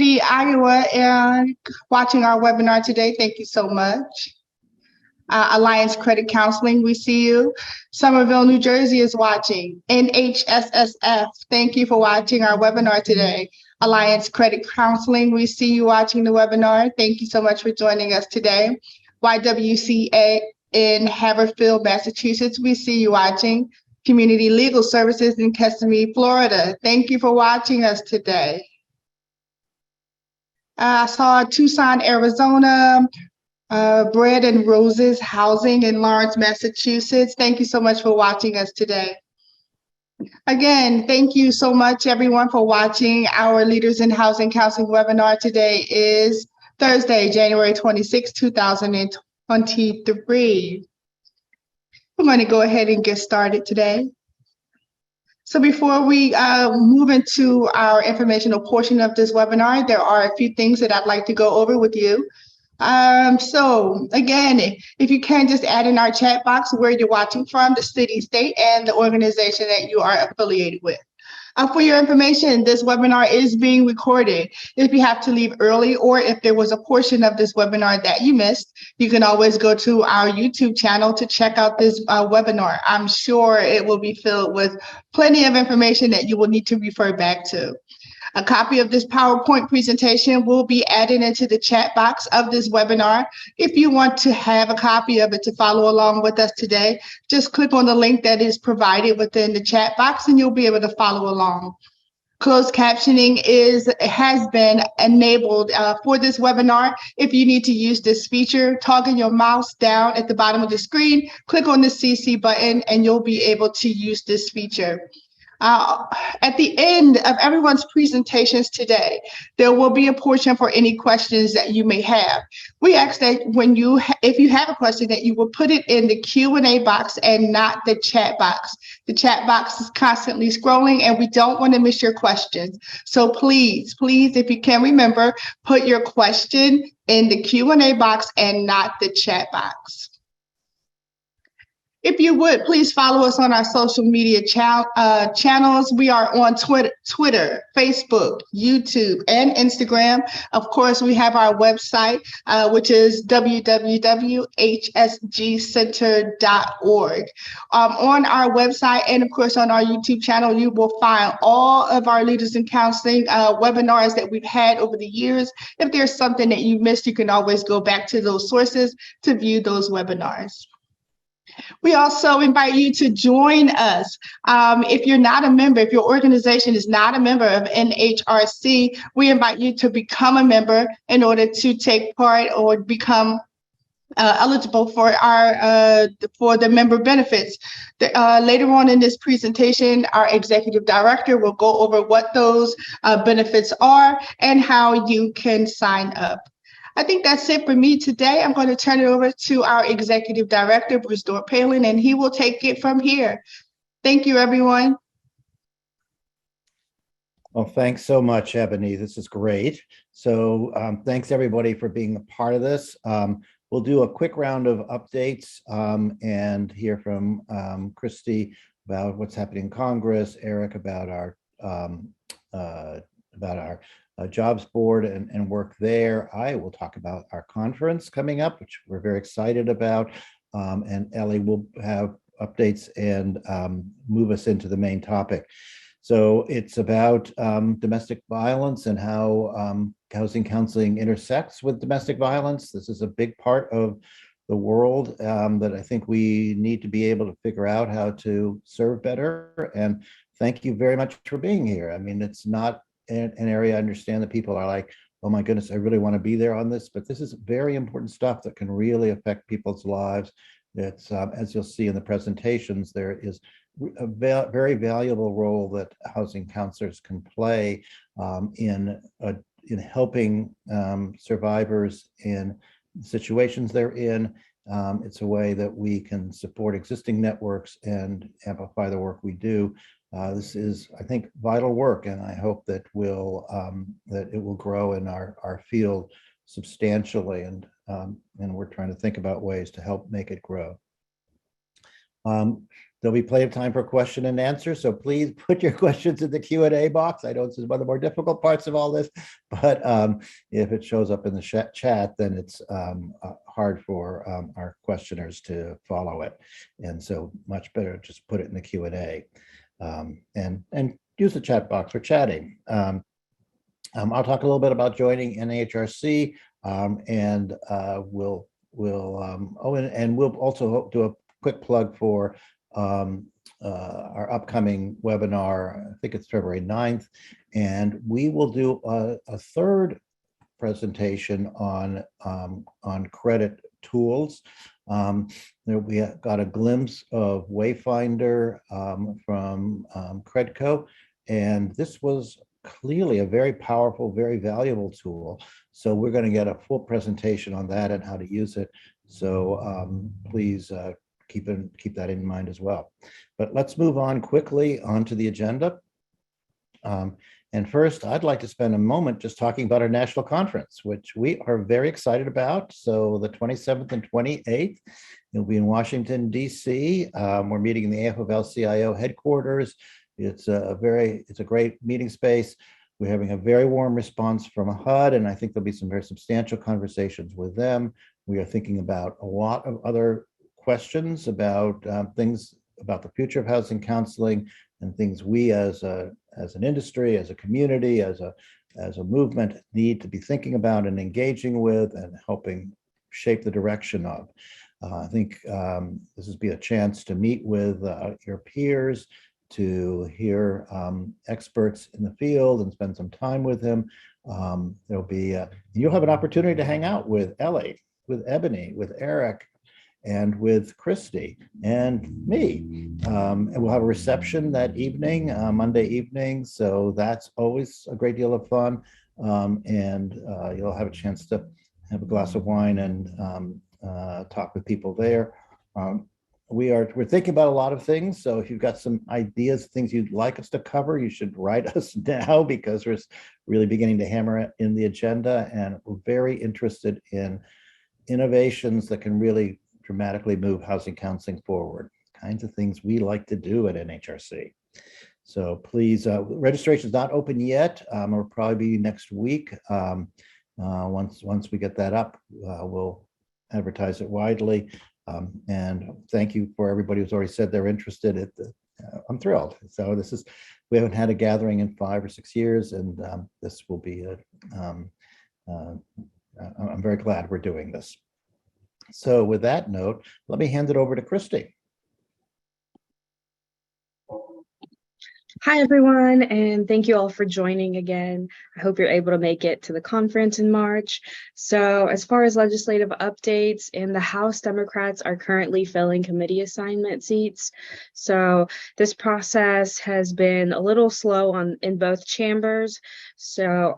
City, Iowa, and watching our webinar today. Thank you so much. Alliance Credit Counseling, we see you. Somerville, New Jersey is watching. NHSSF, thank you for watching our webinar today. Alliance Credit Counseling, we see you watching the webinar. Thank you so much for joining us today. YWCA in Haverfield, Massachusetts, we see you watching. Community Legal Services in Kissimmee, Florida, thank you for watching us today. I saw Tucson, Arizona, Bread and Roses Housing in Lawrence, Massachusetts. Thank you so much for watching us today. Again, thank you so much, everyone, for watching. Our Leaders in Housing Counseling webinar today is Thursday, January 26, 2023. I'm going to go ahead and get started today. So before we move into our informational portion of this webinar, there are a few things that I'd like to go over with you. So again, if you can just add in our chat box where you're watching from, the city, state, and the organization that you are affiliated with. For your information, this webinar is being recorded. If you have to leave early or if there was a portion of this webinar that you missed, you can always go to our YouTube channel to check out this webinar. I'm sure it will be filled with plenty of information that you will need to refer back to. A copy of this PowerPoint presentation will be added into the chat box of this webinar. If you want to have a copy of it to follow along with us today, just click on the link that is provided within the chat box and you'll be able to follow along. Closed captioning has been enabled for this webinar. If you need to use this feature, toggle your mouse down at the bottom of the screen, click on the CC button, and you'll be able to use this feature. At the end of everyone's presentations today, there will be a portion for any questions that you may have. We ask that if you have a question, that you will put it in the Q&A box and not the chat box. The chat box is constantly scrolling and we don't want to miss your questions. So please, if you can remember, put your question in the Q&A box and not the chat box. If you would, please follow us on our social media channels. We are on Twitter, Facebook, YouTube, and Instagram. Of course, we have our website, which is www.hsgcenter.org. On our website and, of course, on our YouTube channel, you will find all of our Leaders in Counseling webinars that we've had over the years. If there's something that you missed, you can always go back to those sources to view those webinars. We also invite you to join us. If you're not a member, if your organization is not a member of NHRC, we invite you to become a member in order to take part or become eligible for the member benefits. Later on in this presentation, our executive director will go over what those benefits are and how you can sign up. I think that's it for me today. I'm going to turn it over to our Executive Director, Bruce Dorp-Palin, and he will take it from here. Thank you, everyone. Well, thanks so much, Ebony. This is great. So thanks, everybody, for being a part of this. We'll do a quick round of updates and hear from Christy about what's happening in Congress, Eric about our jobs board and work there. I will talk about our conference coming up, which we're very excited about. And Ellie will have updates and move us into the main topic. So it's about domestic violence and how housing counseling intersects with domestic violence. This is a big part of the world that I think we need to be able to figure out how to serve better. And thank you very much for being here. I mean, it's not an area I understand that people are like, oh my goodness, I really want to be there on this, but this is very important stuff that can really affect people's lives. It's, as you'll see in the presentations, there is a very valuable role that housing counselors can play in helping survivors in situations they're in. It's a way that we can support existing networks and amplify the work we do. This is, I think, vital work, and I hope that it will grow in our field substantially, and we're trying to think about ways to help make it grow. There'll be plenty of time for question and answer, so please put your questions in the Q&A box. I know this is one of the more difficult parts of all this, but if it shows up in the chat, then it's hard for our questioners to follow it. And so much better just put it in the Q&A and use the chat box for chatting. I'll talk a little bit about joining NHRC, and we'll also do a quick plug for our upcoming webinar. I think it's February 9th, and we will do a third presentation on credit tools. We got a glimpse of Wayfinder from Credco, and this was clearly a very powerful, very valuable tool. So we're going to get a full presentation on that and how to use it. So please keep that in mind as well. But let's move on quickly onto the agenda. And first, I'd like to spend a moment just talking about our national conference, which we are very excited about. So the 27th and 28th, it'll be in Washington, D.C. We're meeting in the AFL-CIO headquarters. It's a great meeting space. We're having a very warm response from HUD, and I think there'll be some very substantial conversations with them. We are thinking about a lot of other questions about things about the future of housing counseling and things we as an industry, as a community, as a movement need to be thinking about and engaging with and helping shape the direction of. I think this has been a chance to meet with your peers, to hear experts in the field and spend some time with them. There'll be you'll have an opportunity to hang out with Ellie, with Ebony, with Eric, and with Christy and me. And we'll have a reception that evening, Monday evening. So that's always a great deal of fun. And you'll have a chance to have a glass of wine and talk with people there. We're thinking about a lot of things. So if you've got some ideas, things you'd like us to cover, you should write us now, because we're really beginning to hammer it in the agenda. And we're very interested in innovations that can really dramatically move housing counseling forward, kinds of things we like to do at NHRC. So please, registration is not open yet. It'll probably be next week. Once we get that up, we'll advertise it widely. And thank you for everybody who's already said they're interested. I'm thrilled. So we haven't had a gathering in 5 or 6 years, and this will be I'm very glad we're doing this. So with that note, let me hand it over to Christy. Hi, everyone, and thank you all for joining again. I hope you're able to make it to the conference in March. So as far as legislative updates, in the House, Democrats are currently filling committee assignment seats. So this process has been a little slow in both chambers. So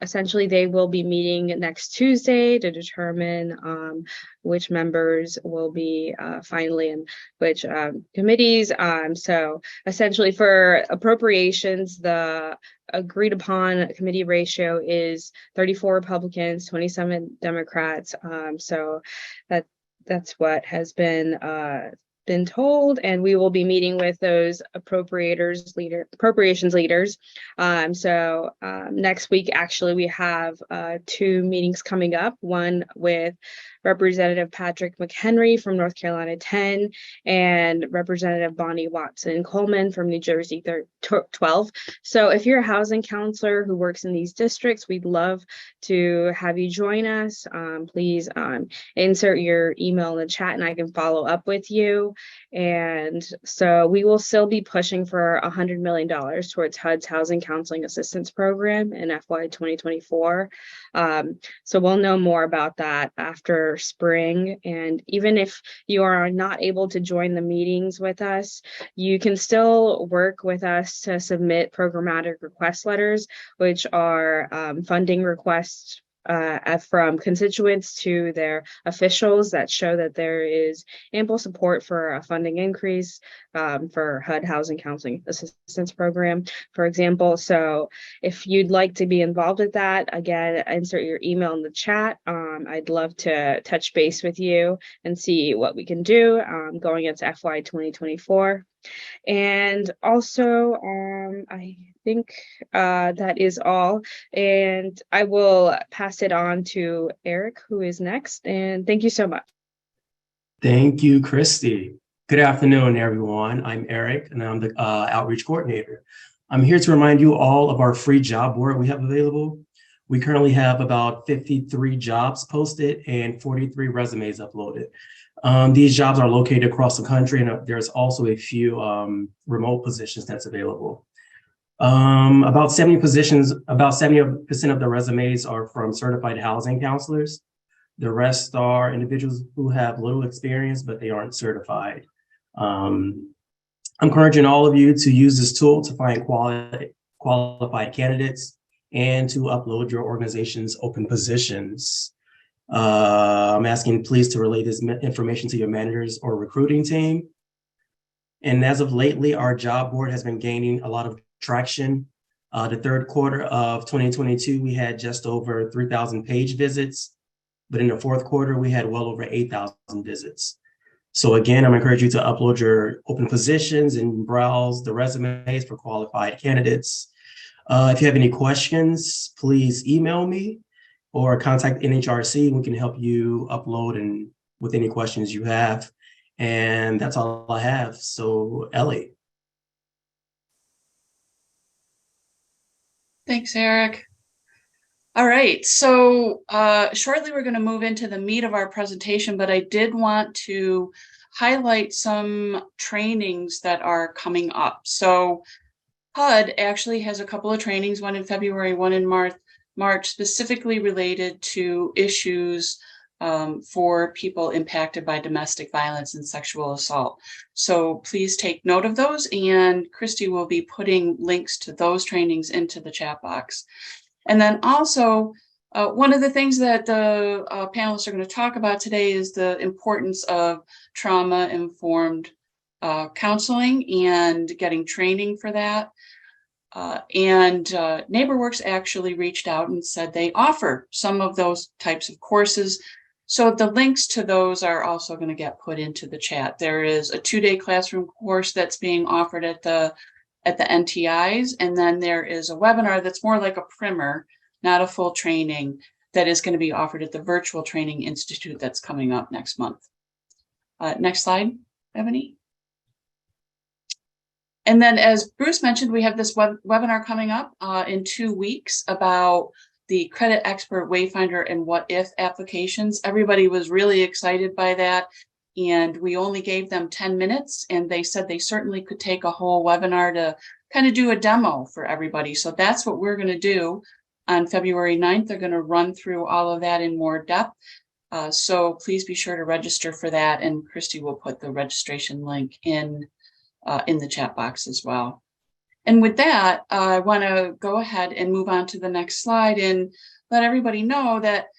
essentially, they will be meeting next Tuesday to determine which members will be finally in which committees. So essentially, for appropriations, the agreed upon committee ratio is 34 Republicans, 27 Democrats. So that's what has been told, and we will be meeting with those appropriations leaders. So next week, actually, we have 2 meetings coming up, one with Representative Patrick McHenry from North Carolina 10 and Representative Bonnie Watson Coleman from New Jersey 12. So if you're a housing counselor who works in these districts, we'd love to have you join us. Please insert your email in the chat and I can follow up with you. And so we will still be pushing for $100 million towards HUD's Housing Counseling Assistance Program in FY 2024. So we'll know more about that after spring. And even if you are not able to join the meetings with us, you can still work with us to submit programmatic request letters, which are funding requests from constituents to their officials that show that there is ample support for a funding increase for HUD Housing Counseling Assistance Program, for example. So if you'd like to be involved with that, again, insert your email in the chat. I'd love to touch base with you and see what we can do going into FY 2024. And also, I think that is all. And I will pass it on to Eric, who is next. And thank you so much. Thank you, Christy. Good afternoon, everyone. I'm Eric, and I'm the outreach coordinator. I'm here to remind you all of our free job board we have available. We currently have about 53 jobs posted and 43 resumes uploaded. These jobs are located across the country, and there's also a few remote positions that's available. About 70% of the resumes are from certified housing counselors. The rest are individuals who have little experience, but they aren't certified. I'm encouraging all of you to use this tool to find qualified candidates and to upload your organization's open positions. I'm asking please to relay this information to your managers or recruiting team. And as of lately, our job board has been gaining a lot of traction. The third quarter of 2022, we had just over 3,000 page visits, but in the fourth quarter, we had well over 8,000 visits. So again, I'm encouraging you to upload your open positions and browse the resumes for qualified candidates. If you have any questions, please email me or contact NHRC. We can help you upload and with any questions you have. And that's all I have. So Ellie. Thanks, Eric. All right, so shortly we're going to move into the meat of our presentation, but I did want to highlight some trainings that are coming up. So HUD actually has a couple of trainings, one in February, one in March, specifically related to issues for people impacted by domestic violence and sexual assault. So please take note of those, and Christy will be putting links to those trainings into the chat box. And then also, one of the things that the panelists are going to talk about today is the importance of trauma-informed counseling and getting training for that. NeighborWorks actually reached out and said they offer some of those types of courses. So the links to those are also going to get put into the chat. There is a 2-day classroom course that's being offered at the NTIs, and then there is a webinar that's more like a primer, not a full training, that is going to be offered at the Virtual Training Institute that's coming up next month. Next slide, Ebony. And then, as Bruce mentioned, we have this webinar coming up in 2 weeks about the Credit Expert Wayfinder and What If applications. Everybody was really excited by that, and we only gave them 10 minutes, and they said they certainly could take a whole webinar to kind of do a demo for everybody. So that's what we're going to do on February 9th. They're going to run through all of that in more depth. So please be sure to register for that, and Christy will put the registration link in the chat box as well. And with that, I want to go ahead and move on to the next slide and let everybody know that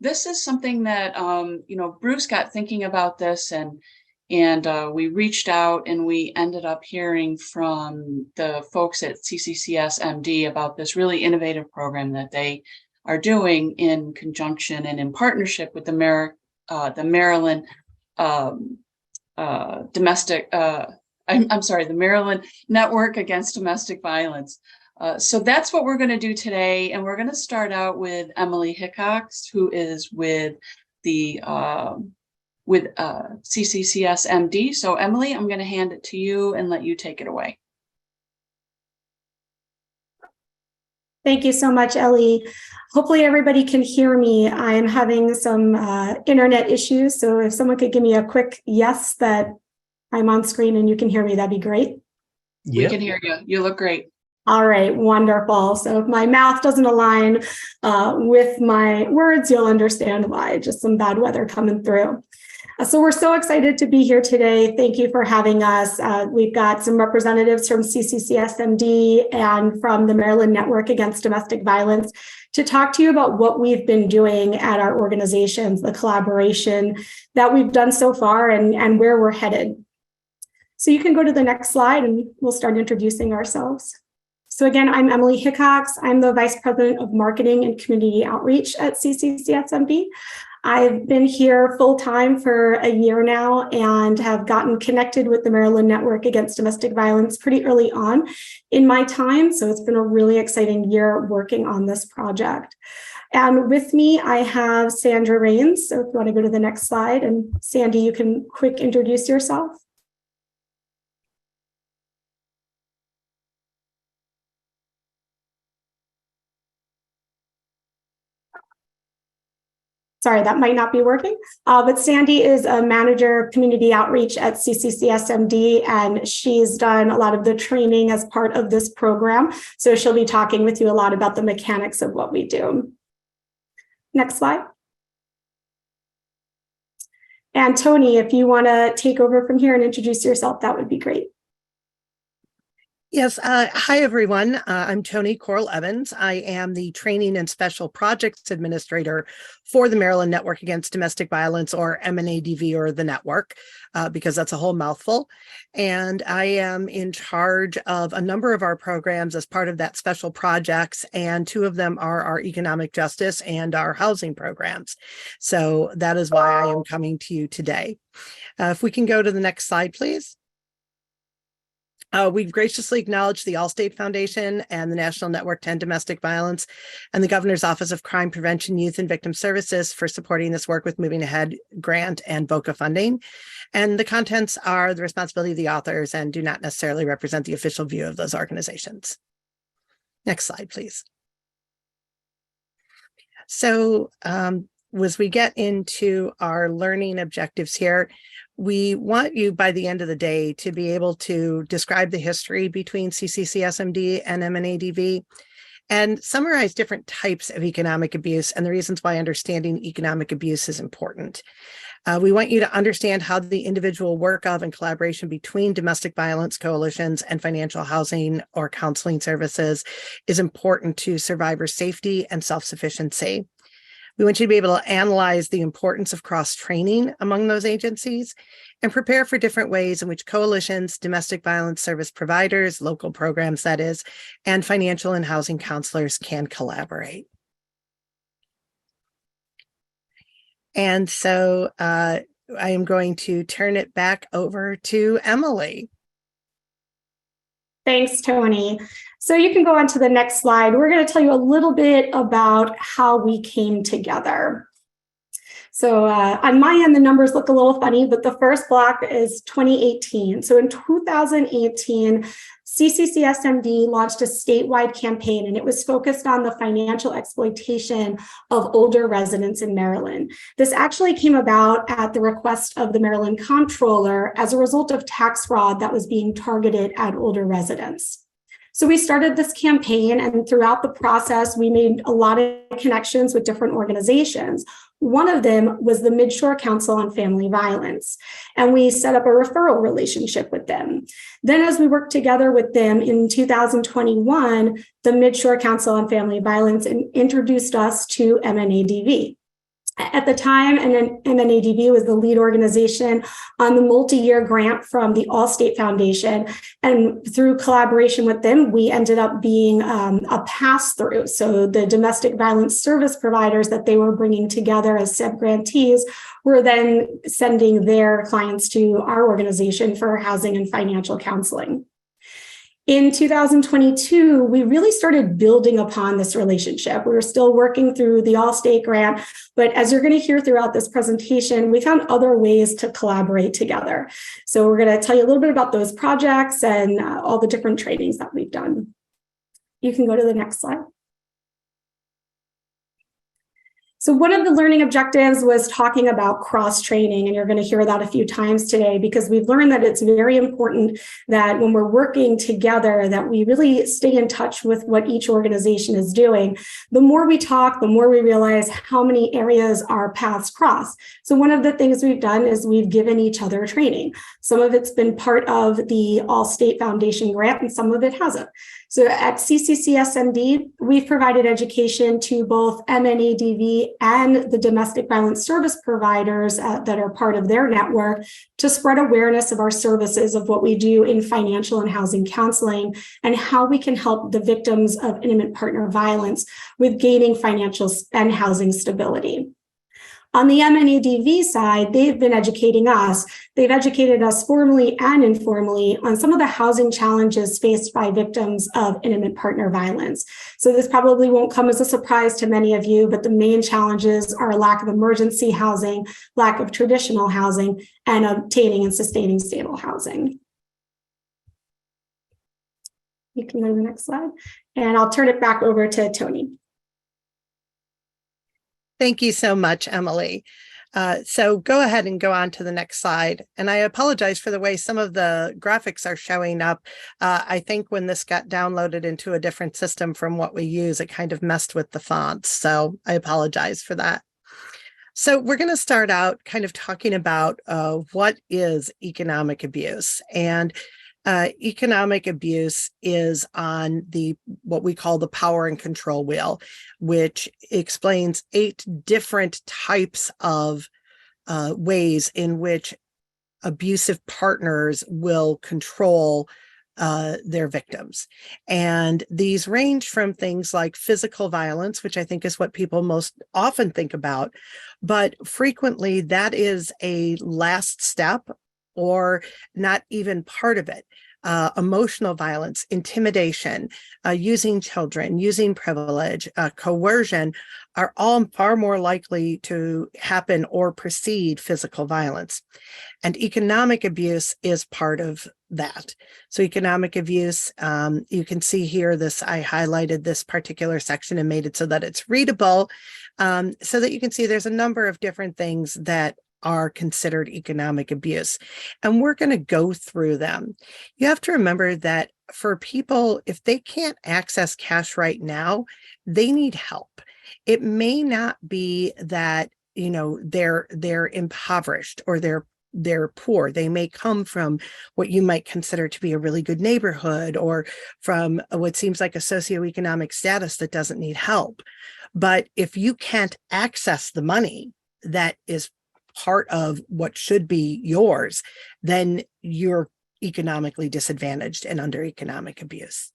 this is something that, Bruce got thinking about this, and we reached out and we ended up hearing from the folks at CCCS MD about this really innovative program that they are doing in conjunction and in partnership with the Maryland the Maryland Network Against Domestic Violence. So that's what we're going to do today, and we're going to start out with Emily Hickox, who is with the CCCS MD. So Emily, I'm going to hand it to you and let you take it away. Thank you so much, Ellie. Hopefully everybody can hear me. I am having some internet issues, so if someone could give me a quick yes that I'm on screen and you can hear me, that'd be great. Yep. We can hear you. You look great. All right, wonderful. So if my mouth doesn't align with my words, you'll understand why. Just some bad weather coming through. So we're so excited to be here today. Thank you for having us. We've got some representatives from CCCSMD and from the Maryland Network Against Domestic Violence to talk to you about what we've been doing at our organizations, the collaboration that we've done so far, and where we're headed. So you can go to the next slide and we'll start introducing ourselves. So again, I'm Emily Hickox. I'm the Vice President of Marketing and Community Outreach at CCCSMD. I've been here full-time for a year now and have gotten connected with the Maryland Network Against Domestic Violence pretty early on in my time. So it's been a really exciting year working on this project. And with me, I have Sandra Rains. So if you want to go to the next slide, and Sandy, you can quick introduce yourself. Sorry, that might not be working. But Sandy is a manager of community outreach at CCCSMD, and she's done a lot of the training as part of this program. So she'll be talking with you a lot about the mechanics of what we do. Next slide. And Tony, if you want to take over from here and introduce yourself, that would be great. Yes. Hi, everyone. I'm Tony Korol-Evans. I am the Training and Special Projects Administrator for the Maryland Network Against Domestic Violence, or MNADV, or the network, because that's a whole mouthful. And I am in charge of a number of our programs as part of that special projects, and two of them are our economic justice and our housing programs. So that is why I am coming to you today. If we can go to the next slide, please. We've graciously acknowledged the Allstate Foundation and the National Network to End Domestic Violence and the Governor's Office of Crime Prevention, Youth and Victim Services for supporting this work with Moving Ahead grant and VOCA funding. And the contents are the responsibility of the authors and do not necessarily represent the official view of those organizations. Next slide, please. So as we get into our learning objectives here, we want you by the end of the day to be able to describe the history between CCCSMD and MNADV and summarize different types of economic abuse and the reasons why understanding economic abuse is important. We want you to understand how the individual work of and collaboration between domestic violence coalitions and financial housing or counseling services is important to survivor safety and self-sufficiency. We want you to be able to analyze the importance of cross-training among those agencies and prepare for different ways in which coalitions, domestic violence service providers, local programs, that is, and financial and housing counselors can collaborate. And so I am going to turn it back over to Emily. Thanks, Tony. So you can go on to the next slide. We're going to tell you a little bit about how we came together. So on my end, the numbers look a little funny, but the first block is 2018. So in 2018, CCCSMD launched a statewide campaign, and it was focused on the financial exploitation of older residents in Maryland. This actually came about at the request of the Maryland Comptroller as a result of tax fraud that was being targeted at older residents. So we started this campaign, and throughout the process, we made a lot of connections with different organizations. One of them was the Midshore Council on Family Violence, and we set up a referral relationship with them. Then as we worked together with them in 2021, the Midshore Council on Family Violence introduced us to MNADV. At the time, MNADV was the lead organization on the multi-year grant from the Allstate Foundation. And through collaboration with them, we ended up being a pass-through. So the domestic violence service providers that they were bringing together as sub-grantees were then sending their clients to our organization for housing and financial counseling. In 2022, we really started building upon this relationship. We were still working through the Allstate grant, but as you're going to hear throughout this presentation, we found other ways to collaborate together. So we're going to tell you a little bit about those projects and all the different trainings that we've done. You can go to the next slide. So one of the learning objectives was talking about cross-training, and you're going to hear that a few times today because we've learned that it's very important that when we're working together that we really stay in touch with what each organization is doing. The more we talk, the more we realize how many areas our paths cross. So one of the things we've done is we've given each other training. Some of it's been part of the All-State Foundation grant and some of it hasn't. So at CCCSMD, we've provided education to both MNADV and the domestic violence service providers that are part of their network to spread awareness of our services, of what we do in financial and housing counseling, and how we can help the victims of intimate partner violence with gaining financial and housing stability. On the MNADV side, they've been educating us. They've educated us formally and informally on some of the housing challenges faced by victims of intimate partner violence. So this probably won't come as a surprise to many of you, but the main challenges are a lack of emergency housing, lack of traditional housing, and obtaining and sustaining stable housing. You can go to the next slide, and I'll turn it back over to Tony. Thank you so much, Emily. So go ahead and go on to the next slide. And I apologize for the way some of the graphics are showing up. I think when this got downloaded into a different system from what we use, it kind of messed with the fonts. So I apologize for that. So we're going to start out kind of talking about what is economic abuse. And economic abuse is on what we call the power and control wheel, which explains 8 different types of ways in which abusive partners will control their victims. And these range from things like physical violence, which I think is what people most often think about, but frequently that is a last step or not even part of it. Emotional violence, intimidation, using children, using privilege, coercion are all far more likely to happen or precede physical violence. And economic abuse is part of that. So economic abuse, you can see here I highlighted this particular section and made it so that it's readable, so that you can see there's a number of different things that are considered economic abuse. And we're going to go through them. You have to remember that for people, if they can't access cash right now, they need help. It may not be that, they're impoverished or they're poor. They may come from what you might consider to be a really good neighborhood or from what seems like a socioeconomic status that doesn't need help. But if you can't access the money that is part of what should be yours, then you're economically disadvantaged and under economic abuse.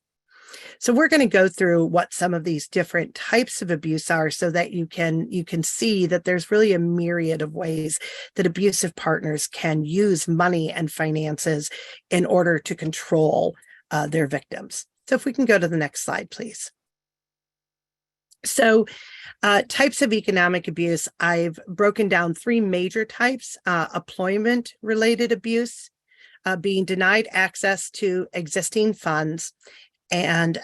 So we're going to go through what some of these different types of abuse are so that you can see that there's really a myriad of ways that abusive partners can use money and finances in order to control their victims. So if we can go to the next slide, please. So types of economic abuse, I've broken down 3 major types: employment-related abuse, being denied access to existing funds, and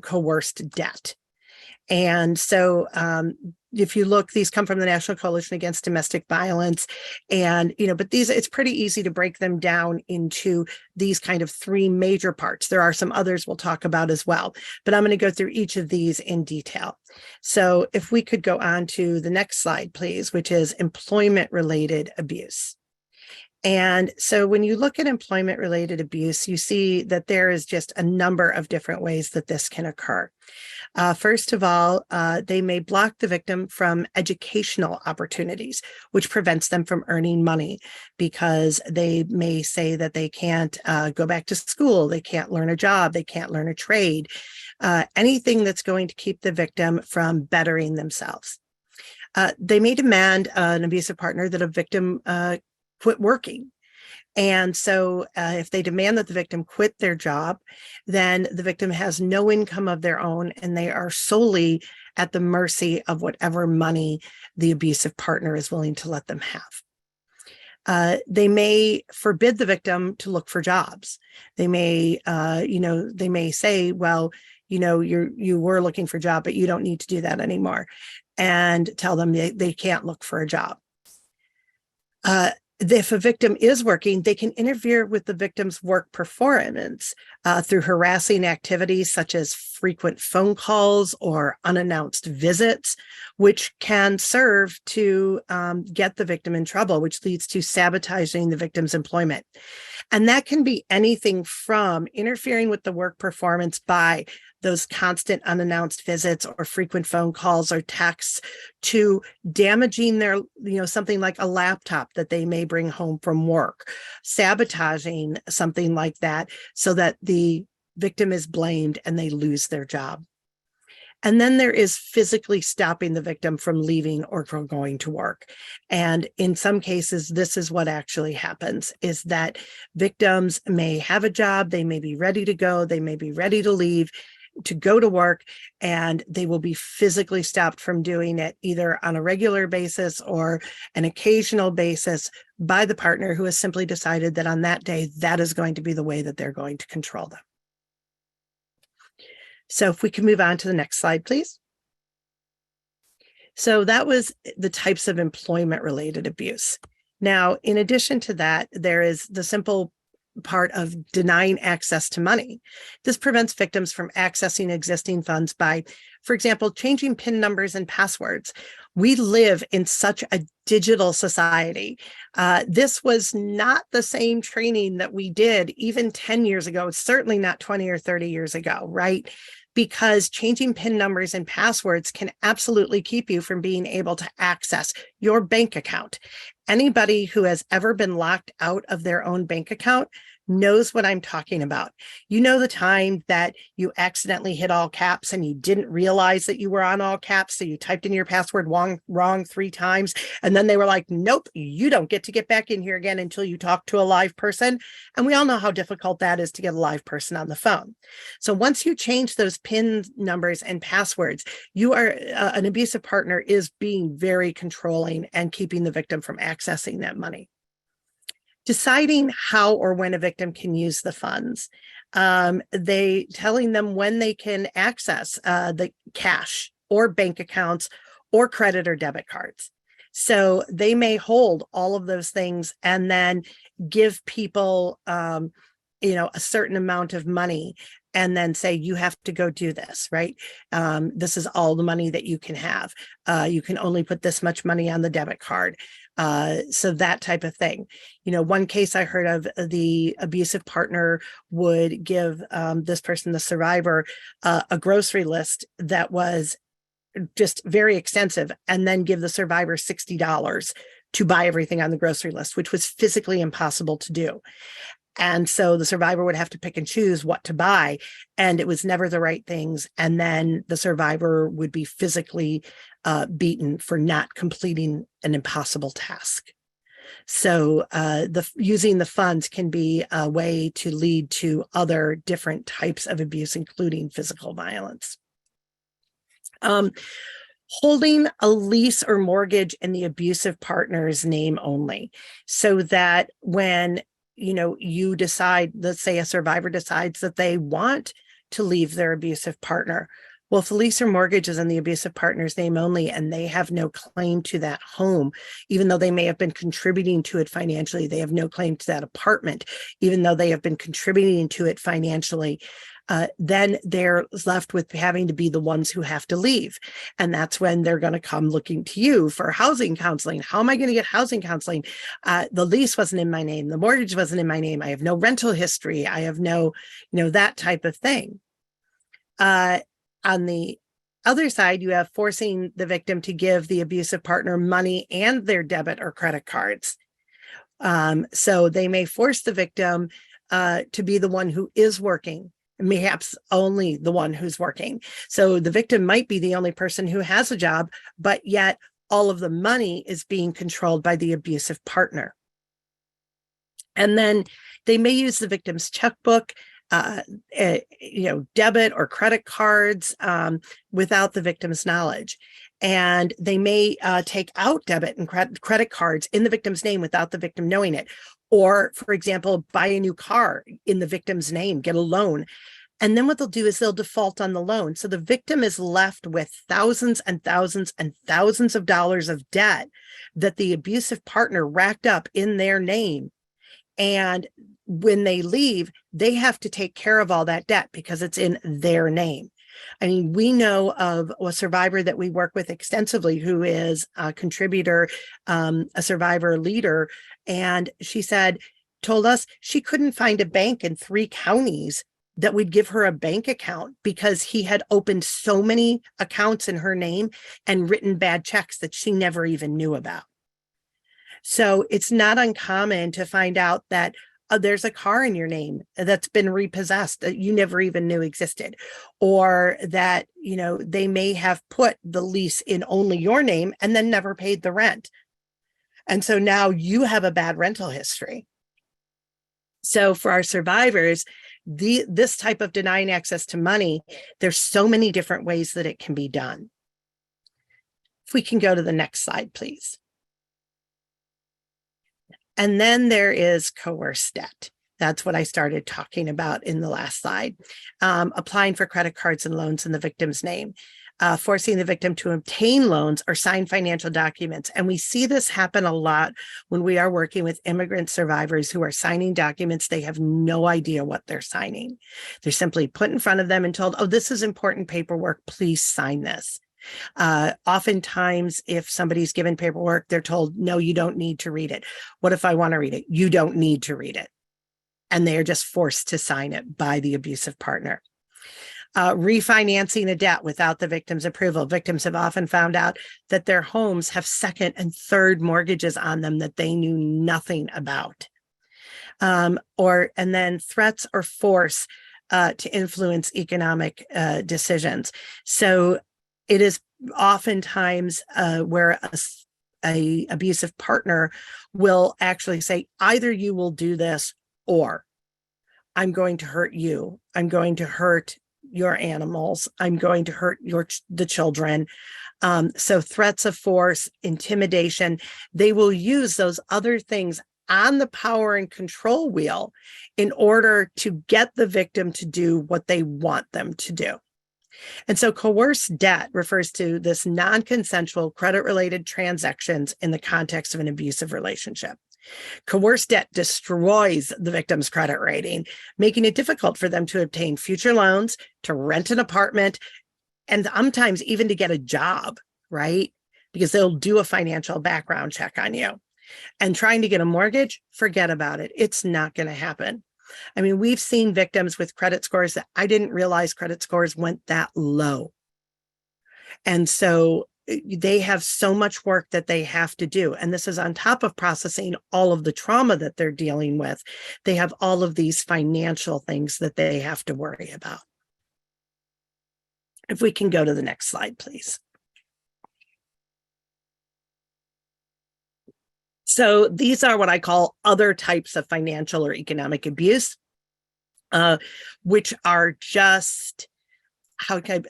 coerced debt. And so if you look, these come from the National Coalition Against Domestic Violence. And, but it's pretty easy to break them down into these kind of 3 major parts. There are some others we'll talk about as well, but I'm going to go through each of these in detail. So if we could go on to the next slide, please, which is employment-related abuse. And so when you look at employment-related abuse, you see that there is just a number of different ways that this can occur. First of all, they may block the victim from educational opportunities, which prevents them from earning money because they may say that they can't go back to school, they can't learn a job, they can't learn a trade, anything that's going to keep the victim from bettering themselves. They may demand an abusive partner that a victim quit working. And so if they demand that the victim quit their job, then the victim has no income of their own, and they are solely at the mercy of whatever money the abusive partner is willing to let them have. They may forbid the victim to look for jobs. They may, they may say, well, you were looking for a job, but you don't need to do that anymore. and tell them they can't look for a job. If a victim is working, they can interfere with the victim's work performance through harassing activities such as frequent phone calls or unannounced visits, which can serve to get the victim in trouble, which leads to sabotaging the victim's employment. And that can be anything from interfering with the work performance by those constant unannounced visits or frequent phone calls or texts to damaging their, something like a laptop that they may bring home from work, sabotaging something like that so that the victim is blamed and they lose their job. And then there is physically stopping the victim from leaving or from going to work. And in some cases, this is what actually happens, is that victims may have a job, they may be ready to go, they may be ready to leave, to go to work, and they will be physically stopped from doing it either on a regular basis or an occasional basis by the partner who has simply decided that on that day, that is going to be the way that they're going to control them. So if we can move on to the next slide, please. So that was the types of employment-related abuse. Now, in addition to that, there is the simple part of denying access to money. This prevents victims from accessing existing funds by, for example, changing PIN numbers and passwords. We live in such a digital society. This was not the same training that we did even 10 years ago. It's certainly not 20 or 30 years ago, right? Because changing PIN numbers and passwords can absolutely keep you from being able to access your bank account. Anybody who has ever been locked out of their own bank account knows what I'm talking about. You know the time that you accidentally hit all caps and you didn't realize that you were on all caps, so you typed in your password wrong 3 times, and then they were like, nope, you don't get to get back in here again until you talk to a live person. And we all know how difficult that is to get a live person on the phone. So once you change those PIN numbers and passwords, you are an abusive partner is being very controlling and keeping the victim from accessing that money. Deciding how or when a victim can use the funds, telling them when they can access the cash or bank accounts or credit or debit cards. So they may hold all of those things and then give people, a certain amount of money and then say, you have to go do this, right? This is all the money that you can have. You can only put this much money on the debit card. So that type of thing. One case I heard of, the abusive partner would give this person, the survivor, a grocery list that was just very extensive, and then give the survivor $60 to buy everything on the grocery list, which was physically impossible to do. And so the survivor would have to pick and choose what to buy, and it was never the right things. And then the survivor would be physically beaten for not completing an impossible task. So using the funds can be a way to lead to other different types of abuse, including physical violence. Holding a lease or mortgage in the abusive partner's name only, so that when you decide, let's say a survivor decides that they want to leave their abusive partner. Well, if the lease or mortgage is in the abusive partner's name only and they have no claim to that home, even though they may have been contributing to it financially, they have no claim to that apartment, even though they have been contributing to it financially, then they're left with having to be the ones who have to leave. And that's when they're going to come looking to you for housing counseling. How am I going to get housing counseling? The lease wasn't in my name. The mortgage wasn't in my name. I have no rental history. I have no, that type of thing. On the other side, you have forcing the victim to give the abusive partner money and their debit or credit cards. So they may force the victim to be the one who is working, perhaps only the one who's working. So the victim might be the only person who has a job, but yet all of the money is being controlled by the abusive partner. And then they may use the victim's checkbook, debit or credit cards without the victim's knowledge. And they may take out debit and credit cards in the victim's name without the victim knowing it. Or, for example, buy a new car in the victim's name, get a loan, And then what they'll do is they'll default on the loan. So the victim is left with thousands and thousands and thousands of dollars of debt that the abusive partner racked up in their name. And when they leave, they have to take care of all that debt because it's in their name. I mean, we know of a survivor that we work with extensively who is a contributor, a survivor leader. And she told us she couldn't find a bank in 3 counties that would give her a bank account because he had opened so many accounts in her name and written bad checks that she never even knew about. So it's not uncommon to find out that there's a car in your name that's been repossessed that you never even knew existed, or that, they may have put the lease in only your name and then never paid the rent. And so now you have a bad rental history. So for our survivors, this type of denying access to money, there's so many different ways that it can be done. If we can go to the next slide, please. And then there is coerced debt. That's what I started talking about in the last slide. Applying for credit cards and loans in the victim's name, forcing the victim to obtain loans or sign financial documents. And we see this happen a lot when we are working with immigrant survivors who are signing documents. They have no idea what they're signing. They're simply put in front of them and told, oh, this is important paperwork, please sign this. Oftentimes, if somebody's given paperwork, they're told, no, you don't need to read it. What if I want to read it? You don't need to read it. And they are just forced to sign it by the abusive partner. Refinancing a debt without the victim's approval. Victims have often found out that their homes have second and third mortgages on them that they knew nothing about. And then threats or force to influence economic decisions. So it is oftentimes where a abusive partner will actually say, either you will do this or I'm going to hurt you. I'm going to hurt your animals. I'm going to hurt the children. So threats of force, intimidation, they will use those other things on the power and control wheel in order to get the victim to do what they want them to do. And so coerced debt refers to this non-consensual credit-related transactions in the context of an abusive relationship. Coerced debt destroys the victim's credit rating, making it difficult for them to obtain future loans, to rent an apartment, and sometimes even to get a job, right? Because they'll do a financial background check on you. And trying to get a mortgage, forget about it. It's not going to happen. I mean, we've seen victims with credit scores that I didn't realize credit scores went that low. And so they have so much work that they have to do. And this is on top of processing all of the trauma that they're dealing with. They have all of these financial things that they have to worry about. If we can go to the next slide, please. So these are what I call other types of financial or economic abuse, which are just,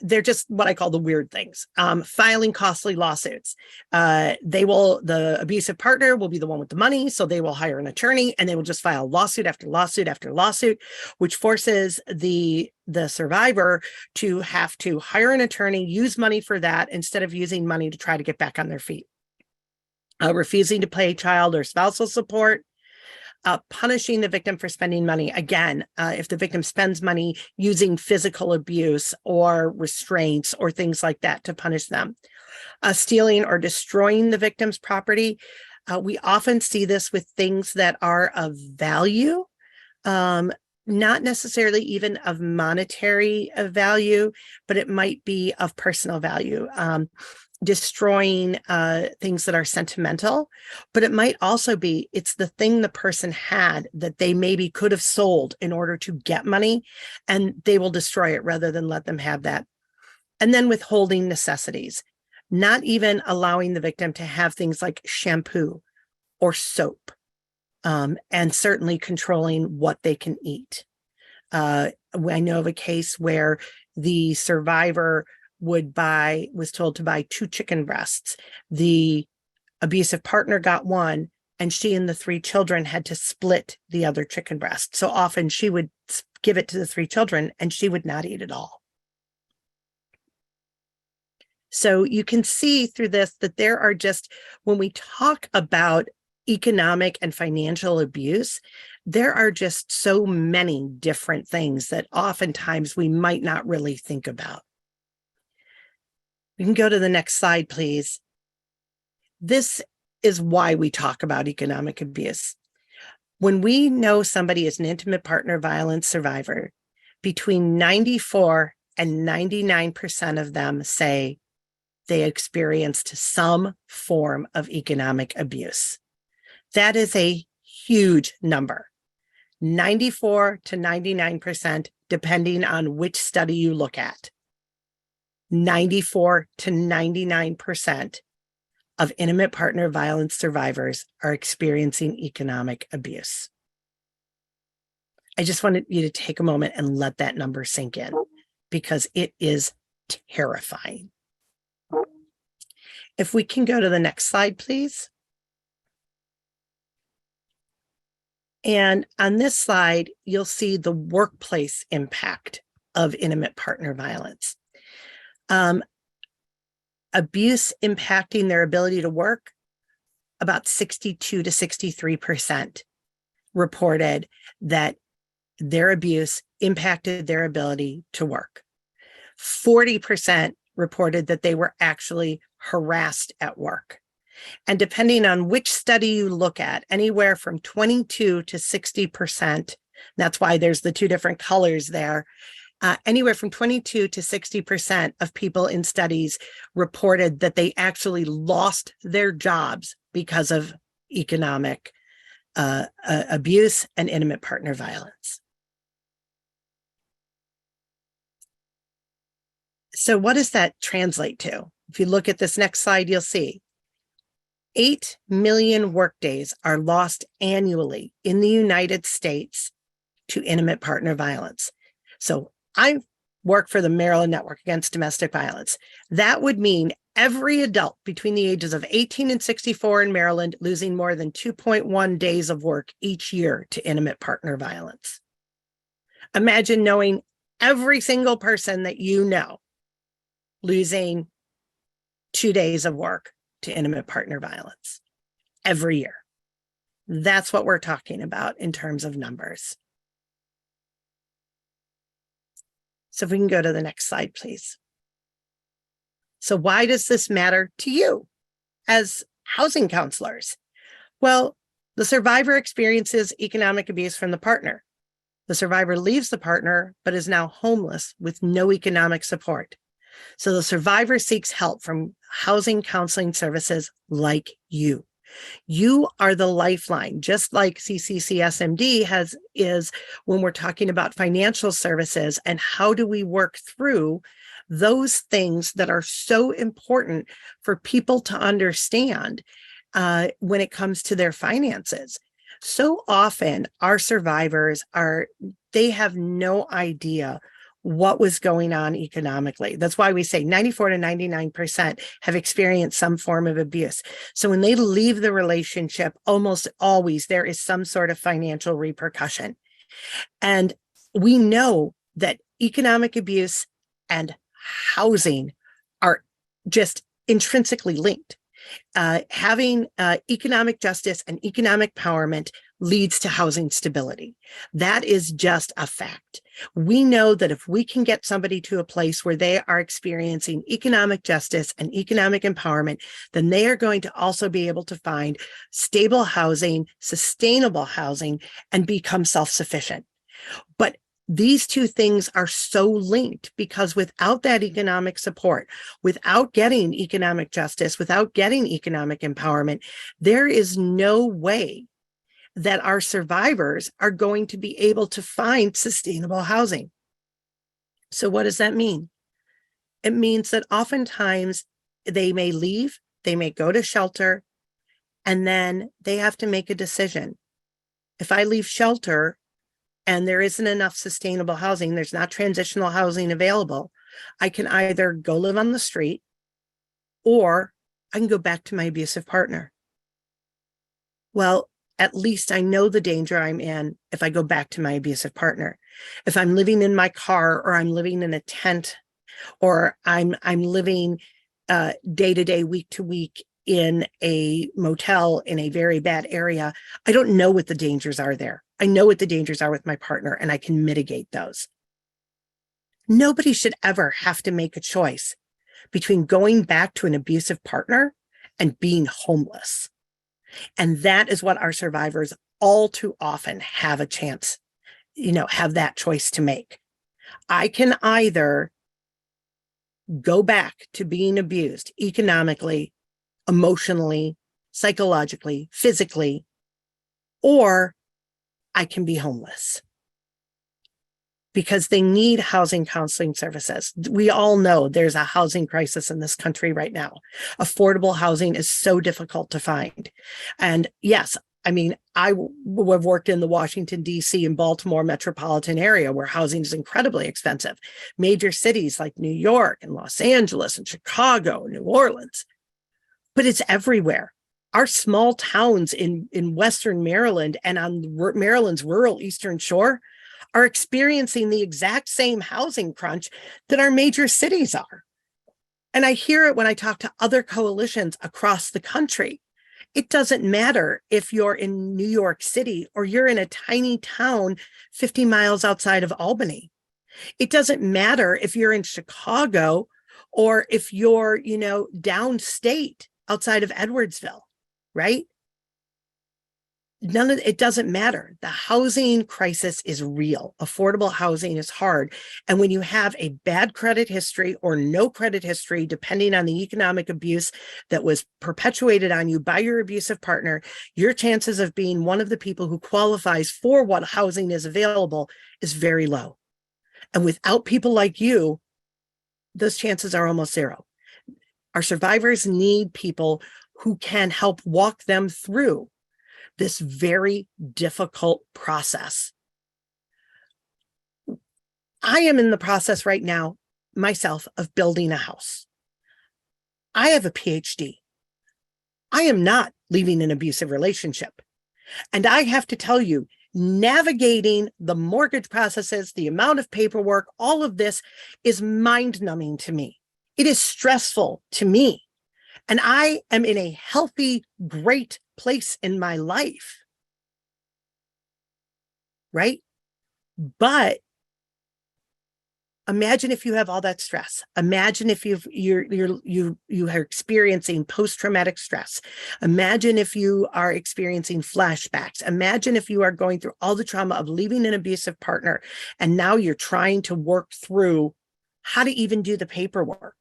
they're just what I call the weird things. Filing costly lawsuits. The abusive partner will be the one with the money, so they will hire an attorney and they will just file lawsuit after lawsuit after lawsuit, which forces the survivor to have to hire an attorney, use money for that instead of using money to try to get back on their feet. Refusing to pay child or spousal support, punishing the victim for spending money. Again, if the victim spends money, using physical abuse or restraints or things like that to punish them. Stealing or destroying the victim's property. We often see this with things that are of value, not necessarily even of monetary value, but it might be of personal value. Destroying things that are sentimental, but it might also be it's the thing the person had that they maybe could have sold in order to get money, and they will destroy it rather than let them have that. And then withholding necessities, not even allowing the victim to have things like shampoo or soap, and certainly controlling what they can eat. I know of a case where the survivor was told to buy 2 chicken breasts. The abusive partner got one, and she and the 3 children had to split the other chicken breast. So often she would give it to the 3 children, and she would not eat it all. So you can see through this that there are just, when we talk about economic and financial abuse, there are just so many different things that oftentimes we might not really think about. We can go to the next slide, please. This is why we talk about economic abuse. When we know somebody is an intimate partner violence survivor, between 94 and 99% of them say they experienced some form of economic abuse. That is a huge number. 94 to 99%, depending on which study you look at. 94 to 99% of intimate partner violence survivors are experiencing economic abuse. I just wanted you to take a moment and let that number sink in, because it is terrifying. If we can go to the next slide, please. And on this slide, you'll see the workplace impact of intimate partner violence. Abuse impacting their ability to work, about 62 to 63% reported that their abuse impacted their ability to work. 40% reported that they were actually harassed at work. And depending on which study you look at, anywhere from 22 to 60%, that's why there's the 2 different colors there, anywhere from 22 to 60% of people in studies reported that they actually lost their jobs because of economic abuse and intimate partner violence. So what does that translate to? If you look at this next slide, you'll see 8 million workdays are lost annually in the United States to intimate partner violence. So I work for the Maryland Network Against Domestic Violence. That would mean every adult between the ages of 18 and 64 in Maryland losing more than 2.1 days of work each year to intimate partner violence. Imagine knowing every single person that you know losing 2 days of work to intimate partner violence every year. That's what we're talking about in terms of numbers. So if we can go to the next slide, please. So why does this matter to you as housing counselors? Well, the survivor experiences economic abuse from the partner. The survivor leaves the partner, but is now homeless with no economic support. So the survivor seeks help from housing counseling services like you. You are the lifeline, just like CCCSMD is when we're talking about financial services and how do we work through those things that are so important for people to understand when it comes to their finances. So often our survivors they have no idea what was going on economically. That's why we say 94 to 99% have experienced some form of abuse. So when they leave the relationship, almost always there is some sort of financial repercussion. And we know that economic abuse and housing are just intrinsically linked. Having economic justice and economic empowerment leads to housing stability. That is just a fact. We know that if we can get somebody to a place where they are experiencing economic justice and economic empowerment, then they are going to also be able to find stable housing, sustainable housing, and become self-sufficient. But these 2 things are so linked because without that economic support, without getting economic justice, without getting economic empowerment, there is no way that our survivors are going to be able to find sustainable housing. So what does that mean? It means that oftentimes they may leave, they may go to shelter, and then they have to make a decision. If I leave shelter and there isn't enough sustainable housing, there's not transitional housing available, I can either go live on the street or I can go back to my abusive partner. Well, at least I know the danger I'm in if I go back to my abusive partner. If I'm living in my car, or I'm living in a tent, or I'm living day to day, week to week in a motel in a very bad area, I don't know what the dangers are there. I know what the dangers are with my partner, and I can mitigate those. Nobody should ever have to make a choice between going back to an abusive partner and being homeless. And that is what our survivors all too often have a chance, have that choice to make. I can either go back to being abused economically, emotionally, psychologically, physically, or I can be homeless. Because they need housing counseling services. We all know there's a housing crisis in this country right now. Affordable housing is so difficult to find. And yes, I mean, I have worked in the Washington, D.C. and Baltimore metropolitan area where housing is incredibly expensive. Major cities like New York and Los Angeles and Chicago and New Orleans. But it's everywhere. Our small towns in Western Maryland and on Maryland's rural Eastern Shore are experiencing the exact same housing crunch that our major cities are. And I hear it when I talk to other coalitions across the country. It doesn't matter if you're in New York City or you're in a tiny town 50 miles outside of Albany. It doesn't matter if you're in Chicago or if you're, downstate outside of Edwardsville, right? It doesn't matter. The housing crisis is real. Affordable housing is hard. And when you have a bad credit history or no credit history, depending on the economic abuse that was perpetuated on you by your abusive partner, your chances of being one of the people who qualifies for what housing is available is very low. And without people like you, those chances are almost zero. Our survivors need people who can help walk them through this very difficult process. I am in the process right now, myself, of building a house. I have a PhD. I am not leaving an abusive relationship. And I have to tell you, navigating the mortgage processes, the amount of paperwork, all of this is mind-numbing to me. It is stressful to me. And I am in a healthy, great place in my life, right? But imagine if you have all that stress. Imagine if you are experiencing post-traumatic stress. Imagine if you are experiencing flashbacks. Imagine if you are going through all the trauma of leaving an abusive partner, and now you're trying to work through how to even do the paperwork.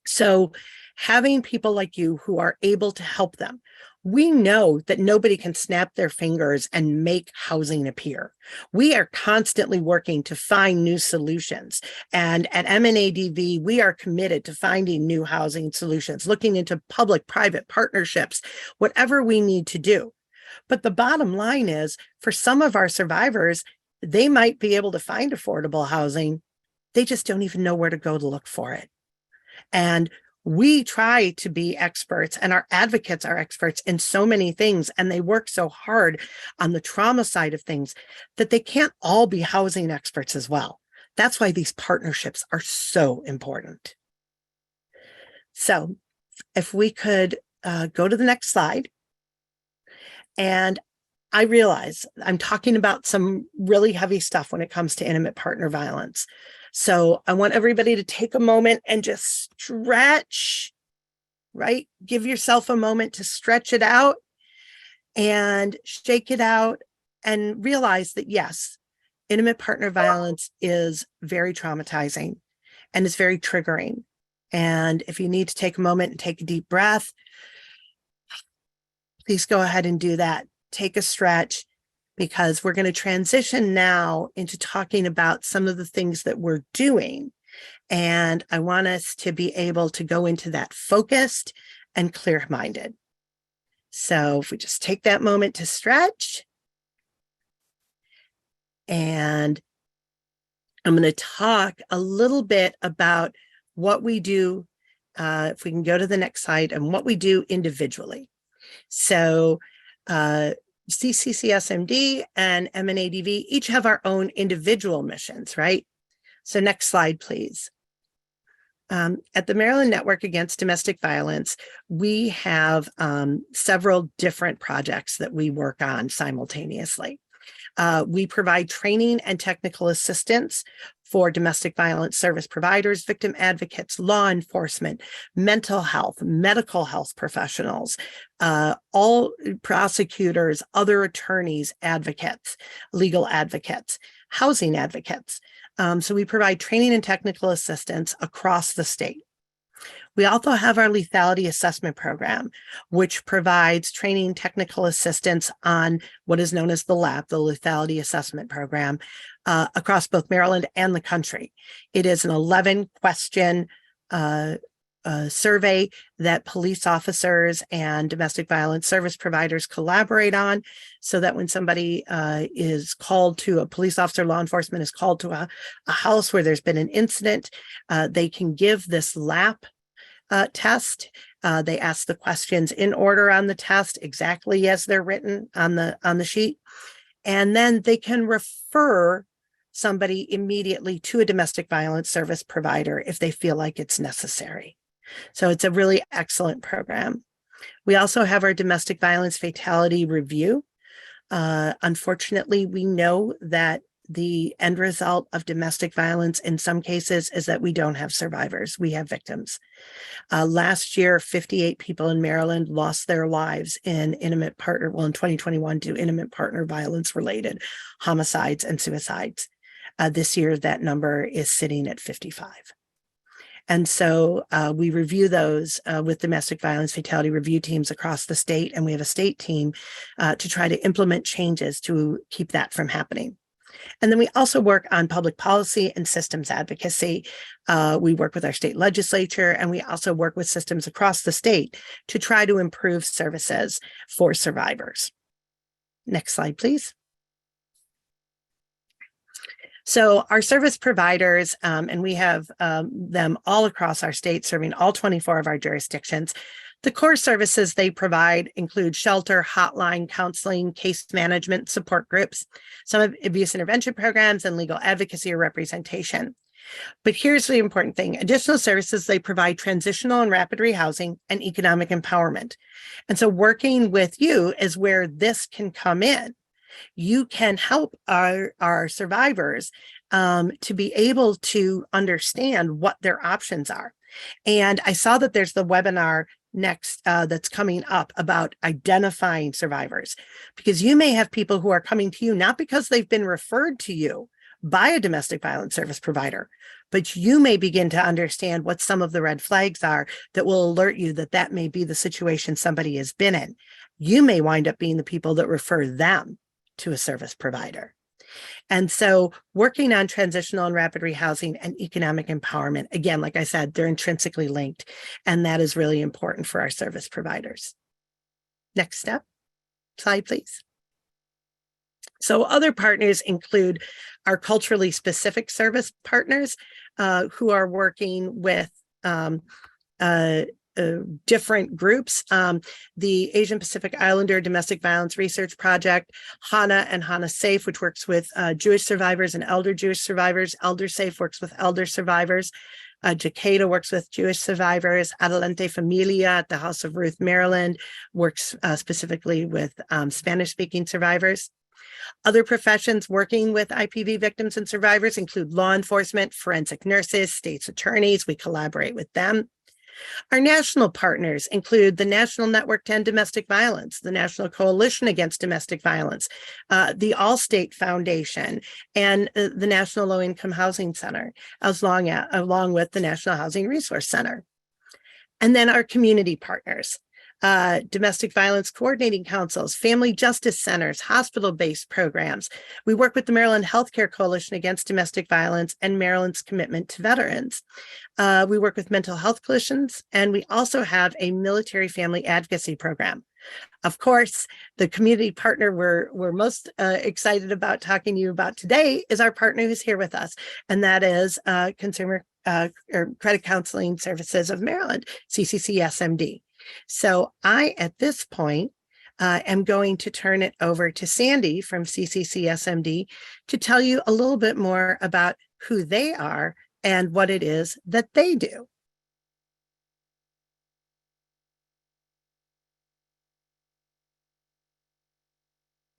So having people like you who are able to help them. We know that nobody can snap their fingers and make housing appear. We are constantly working to find new solutions. And at MNADV, we are committed to finding new housing solutions, looking into public-private partnerships, whatever we need to do. But the bottom line is, for some of our survivors, they might be able to find affordable housing. They just don't even know where to go to look for it. And we try to be experts, and our advocates are experts in so many things, and they work so hard on the trauma side of things that they can't all be housing experts as well. That's why these partnerships are so important. So if we could go to the next slide. And I realize I'm talking about some really heavy stuff when it comes to intimate partner violence. So I want everybody to take a moment and just stretch, right? Give yourself a moment to stretch it out and shake it out and realize that, yes, intimate partner violence is very traumatizing and it's very triggering. And if you need to take a moment and take a deep breath, please go ahead and do that. Take a stretch, because we're going to transition now into talking about some of the things that we're doing. And I want us to be able to go into that focused and clear-minded. So if we just take that moment to stretch, and I'm going to talk a little bit about what we do, if we can go to the next slide, and what we do individually. So CCCSMD and MNADV each have our own individual missions, right? So next slide, please. At the Maryland Network Against Domestic Violence, we have several different projects that we work on simultaneously. We provide training and technical assistance for domestic violence service providers, victim advocates, law enforcement, mental health, medical health professionals, all prosecutors, other attorneys, advocates, legal advocates, housing advocates. So we provide training and technical assistance across the state. We also have our lethality assessment program, which provides training technical assistance on what is known as the LAP, the lethality assessment program, across both Maryland and the country. It is an 11-question survey that police officers and domestic violence service providers collaborate on, so that when somebody is called to, a police officer, law enforcement is called to a house where there's been an incident, they can give this LAP test. They ask the questions in order on the test, exactly as they're written on the sheet, and then they can refer somebody immediately to a domestic violence service provider if they feel like it's necessary. So it's a really excellent program. We also have our domestic violence fatality review. Unfortunately, we know that the end result of domestic violence in some cases is that we don't have survivors, we have victims. Last year, 58 people in Maryland lost their lives in in 2021 to intimate partner violence related homicides and suicides. This year, that number is sitting at 55. And so we review those with domestic violence fatality review teams across the state, and we have a state team to try to implement changes to keep that from happening. And then we also work on public policy and systems advocacy. We work with our state legislature, and we also work with systems across the state to try to improve services for survivors. Next slide, please. So our service providers, and we have them all across our state, serving all 24 of our jurisdictions. The core services they provide include shelter, hotline, counseling, case management, support groups, some abuse intervention programs, and legal advocacy or representation. But here's the important thing. Additional services, they provide transitional and rapid rehousing and economic empowerment. And so working with you is where this can come in. You can help our survivors to be able to understand what their options are. And I saw that there's the webinar next that's coming up about identifying survivors, because you may have people who are coming to you not because they've been referred to you by a domestic violence service provider, but you may begin to understand what some of the red flags are that will alert you that that may be the situation somebody has been in. You may wind up being the people that refer them to a service provider. And so working on transitional and rapid rehousing and economic empowerment, again, like I said, they're intrinsically linked, and that is really important for our service providers. Next step, slide, please. So other partners include our culturally specific service partners who are working with different groups. The Asian Pacific Islander Domestic Violence Research Project, HANA and HANA Safe, which works with Jewish survivors and elder Jewish survivors. Elder Safe works with elder survivors. Jacada works with Jewish survivors. Adelante Familia at the House of Ruth, Maryland, works specifically with Spanish-speaking survivors. Other professions working with IPV victims and survivors include law enforcement, forensic nurses, state's attorneys. We collaborate with them. Our national partners include the National Network to End Domestic Violence, the National Coalition Against Domestic Violence, the Allstate Foundation, and the National Low Income Housing Center, along with the National Housing Resource Center. And then our community partners, domestic violence coordinating councils, family justice centers, hospital-based programs. We work with the Maryland Healthcare Coalition Against Domestic Violence and Maryland's commitment to veterans. We work with mental health coalitions, and we also have a military family advocacy program. Of course, the community partner we're most excited about talking to you about today is our partner who's here with us, and that is Consumer or Credit Counseling Services of Maryland, CCCSMD. So I, at this point, I'm going to turn it over to Sandy from CCCSMD to tell you a little bit more about who they are and what it is that they do.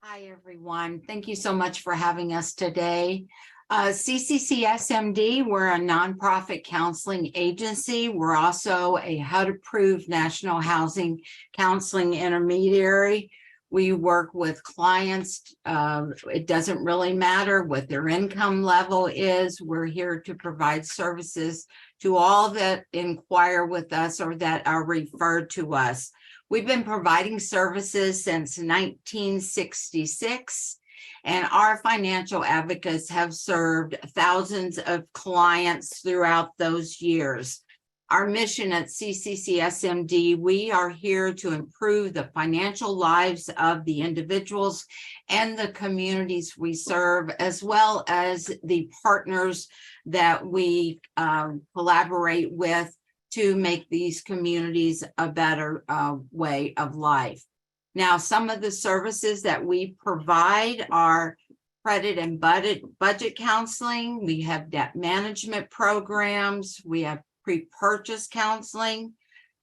Hi, everyone. Thank you so much for having us today. CCCSMD, we're a nonprofit counseling agency. We're also a HUD-approved National Housing Counseling Intermediary. We work with clients. It doesn't really matter what their income level is. We're here to provide services to all that inquire with us or that are referred to us. We've been providing services since 1966, and our financial advocates have served thousands of clients throughout those years. Our mission at CCCSMD, we are here to improve the financial lives of the individuals and the communities we serve, as well as the partners that we collaborate with to make these communities a better way of life. Now, some of the services that we provide are credit and budget counseling. We have debt management programs. We have pre-purchase counseling,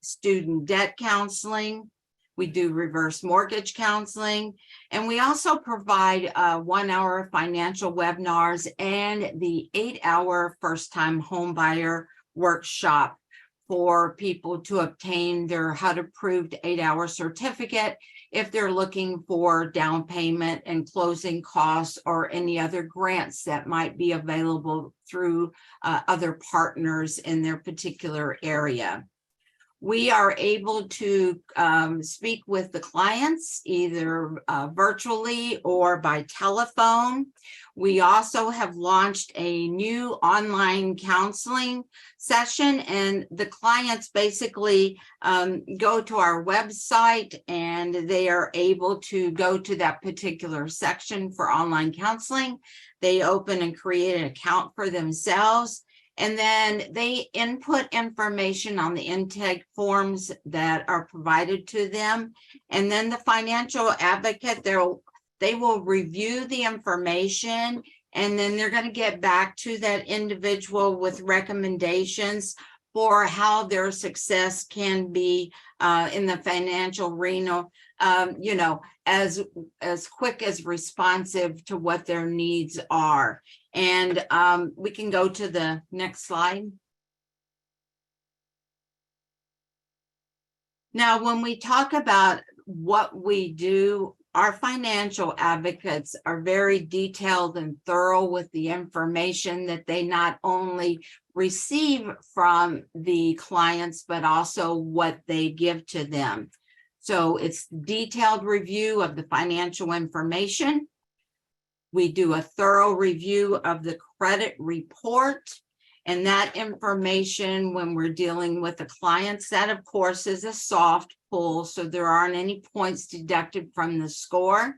student debt counseling. We do reverse mortgage counseling. And we also provide 1 hour financial webinars and the 8-hour first-time homebuyer workshop for people to obtain their HUD-approved 8-hour certificate if they're looking for down payment and closing costs or any other grants that might be available through other partners in their particular area. We are able to speak with the clients either virtually or by telephone. We also have launched a new online counseling session, and the clients basically go to our website and they are able to go to that particular section for online counseling. They open and create an account for themselves, and then they input information on the intake forms that are provided to them. And then the financial advocate, they will review the information, and then they're going to get back to that individual with recommendations for how their success can be in the financial arena, as quick as responsive to what their needs are. And we can go to the next slide. Now, when we talk about what we do, our financial advocates are very detailed and thorough with the information that they not only receive from the clients, but also what they give to them. So it's detailed review of the financial information. We do a thorough review of the credit report, and that information, when we're dealing with the clients, that of course is a soft pull, so there aren't any points deducted from the score.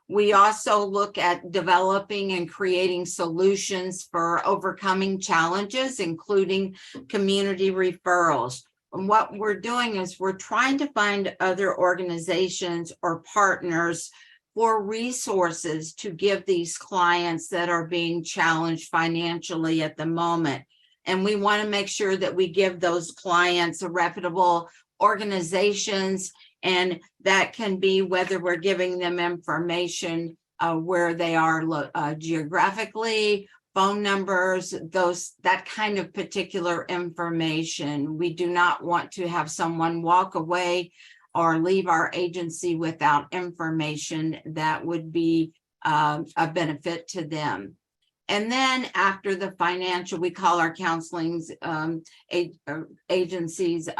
We also look at developing and creating solutions for overcoming challenges, including community referrals. And what we're doing is we're trying to find other organizations or partners for resources to give these clients that are being challenged financially at the moment. And we want to make sure that we give those clients a reputable organizations, and that can be whether we're giving them information where they are geographically, phone numbers, that kind of particular information. We do not want to have someone walk away or leave our agency without information that would be a benefit to them. And then after the financial, we call our counseling agencies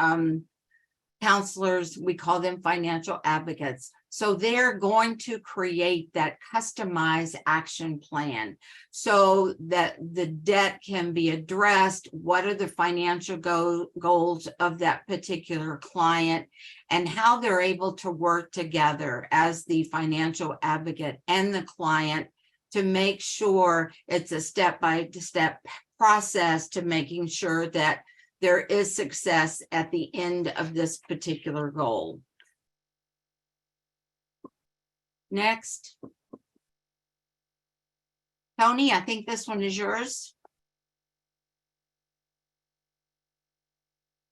counselors, we call them financial advocates. So they're going to create that customized action plan so that the debt can be addressed. What are the financial goals of that particular client, and how they're able to work together as the financial advocate and the client to make sure it's a step-by-step process to making sure that there is success at the end of this particular goal. Next. Tony, I think this one is yours.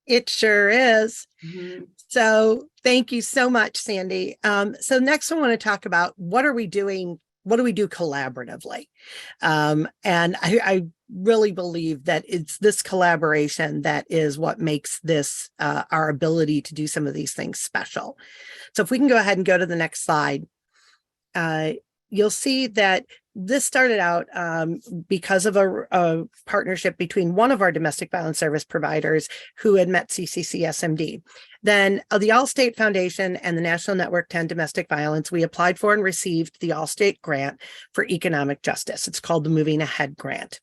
It sure is. Mhm. So thank you so much, Sandy. So next I want to talk about what do we do collaboratively? And I really believe that it's this collaboration that is what makes this our ability to do some of these things special. So if we can go ahead and go to the next slide, you'll see that this started out because of a partnership between one of our domestic violence service providers who had met CCC SMD. Then the All-State Foundation and the National Network to End Domestic Violence, we applied for and received the All-State Grant for Economic Justice. It's called the Moving Ahead Grant.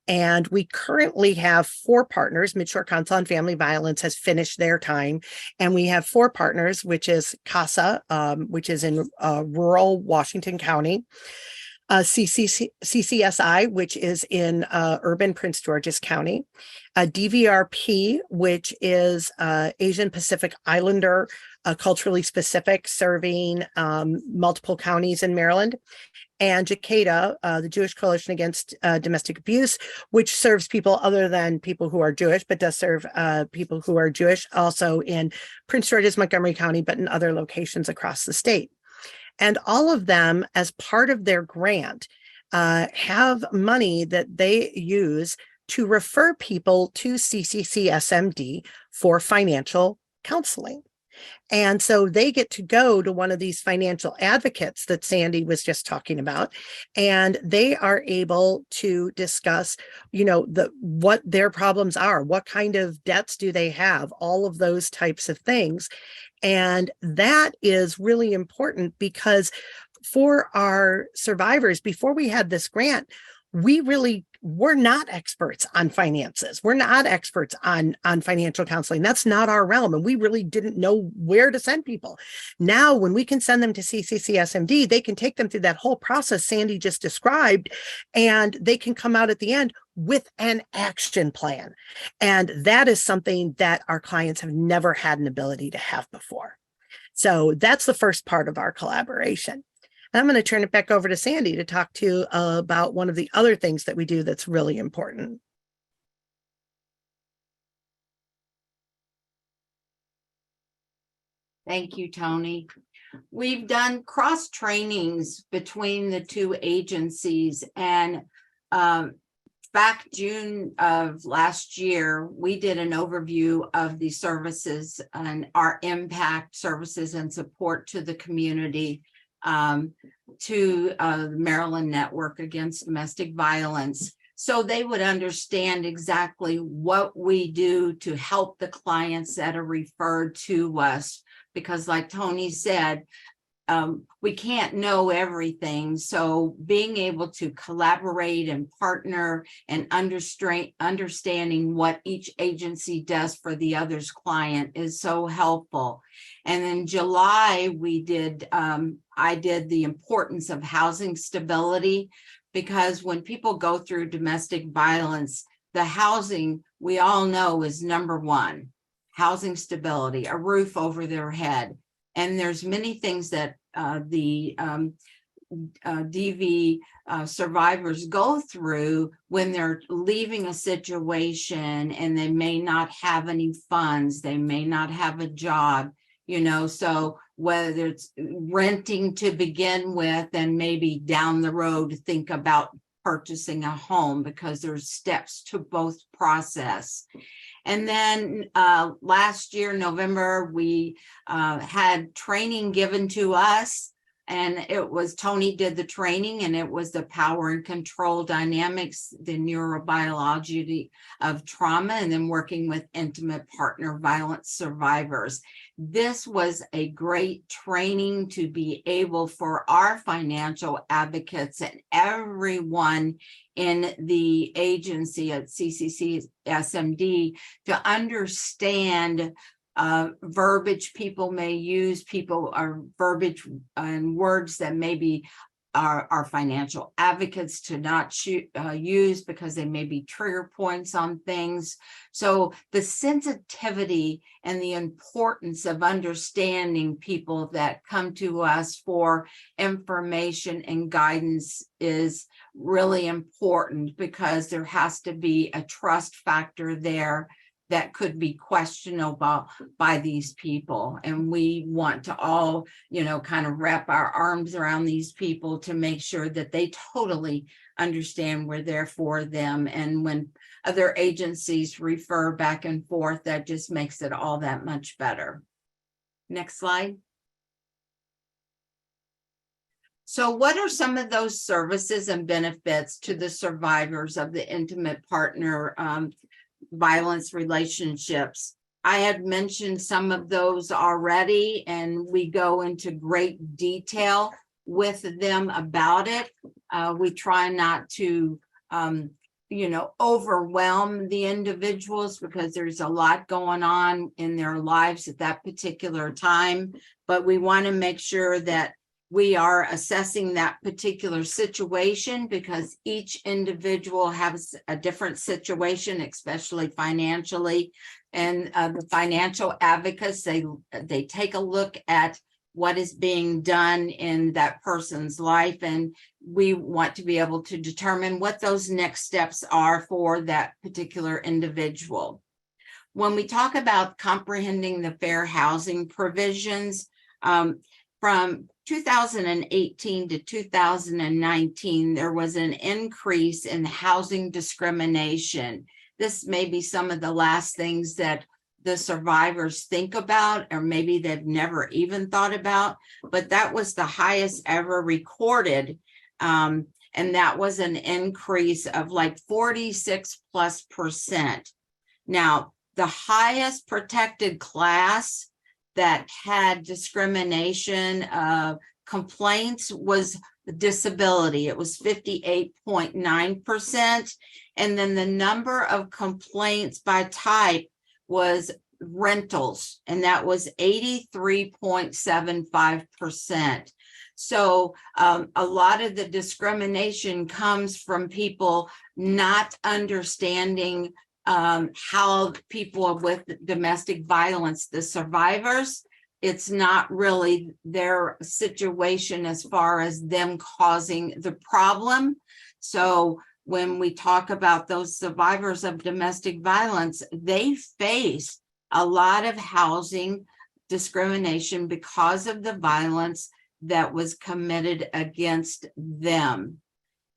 And we currently have 4 partners. Midshore Council on Family Violence has finished their time. And we have 4 partners, which is CASA, which is in rural Washington County, CCSI, which is in urban Prince George's County, DVRP, which is Asian Pacific Islander, culturally specific, serving multiple counties in Maryland, and JCADA, the Jewish Coalition Against Domestic Abuse, which serves people other than people who are Jewish, but does serve people who are Jewish also in Prince George's, Montgomery County, but in other locations across the state. And all of them, as part of their grant, have money that they use to refer people to CCC SMD for financial counseling. And so they get to go to one of these financial advocates that Sandy was just talking about, and they are able to discuss, what their problems are, what kind of debts do they have, all of those types of things. And that is really important because for our survivors, before we had this grant, we're not experts on finances. We're not experts on financial counseling. That's not our realm. And we really didn't know where to send people. Now, when we can send them to CCC SMD, they can take them through that whole process Sandy just described, and they can come out at the end with an action plan. And that is something that our clients have never had an ability to have before. So that's the first part of our collaboration. I'm going to turn it back over to Sandy to talk to you about one of the other things that we do that's really important. Thank you, Tony. We've done cross trainings between the 2 agencies, and back June of last year, we did an overview of the services and our impact services and support to the community, to the Maryland Network Against Domestic Violence, so they would understand exactly what we do to help the clients that are referred to us. Because like Tony said, we can't know everything. So being able to collaborate and partner and understanding what each agency does for the other's client is so helpful. And in July, I did the importance of housing stability, because when people go through domestic violence, the housing, we all know, is number one. Housing stability, a roof over their head. And there's many things that the DV survivors go through when they're leaving a situation, and they may not have any funds, they may not have a job, so whether it's renting to begin with, and maybe down the road think about purchasing a home, because there's steps to both process. And then last year, November, we had training given to us, and it was, Tony did the training, and it was the power and control dynamics, the neurobiology of trauma, and then working with intimate partner violence survivors. This was a great training to be able for our financial advocates and everyone in the agency at CCC SMD to understand verbiage people may use, verbiage and words that maybe our financial advocates to not use because they may be trigger points on things. So the sensitivity and the importance of understanding people that come to us for information and guidance is really important, because there has to be a trust factor there that could be questionable by these people. And we want to all, kind of wrap our arms around these people to make sure that they totally understand we're there for them. And when other agencies refer back and forth, that just makes it all that much better. Next slide. So what are some of those services and benefits to the survivors of the intimate partner violence relationships? I had mentioned some of those already, and we go into great detail with them about it. We try not to, overwhelm the individuals, because there's a lot going on in their lives at that particular time, but we want to make sure that we are assessing that particular situation, because each individual has a different situation, especially financially. And the financial advocates, they take a look at what is being done in that person's life, and we want to be able to determine what those next steps are for that particular individual. When we talk about comprehending the fair housing provisions, from 2018 to 2019, there was an increase in housing discrimination. This may be some of the last things that the survivors think about, or maybe they've never even thought about, but that was the highest ever recorded. And that was an increase of like 46+%. Now, the highest protected class that had discrimination complaints was disability. It was 58.9%. And then the number of complaints by type was rentals, and that was 83.75%. So a lot of the discrimination comes from people not understanding how people with domestic violence, the survivors, it's not really their situation as far as them causing the problem. So when we talk about those survivors of domestic violence, they face a lot of housing discrimination because of the violence that was committed against them,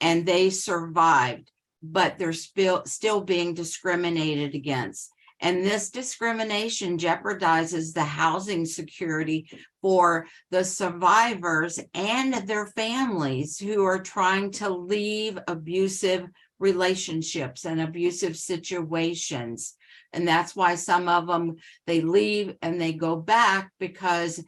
and they survived, but they're still being discriminated against. And this discrimination jeopardizes the housing security for the survivors and their families who are trying to leave abusive relationships and abusive situations. And that's why some of them, they leave and they go back because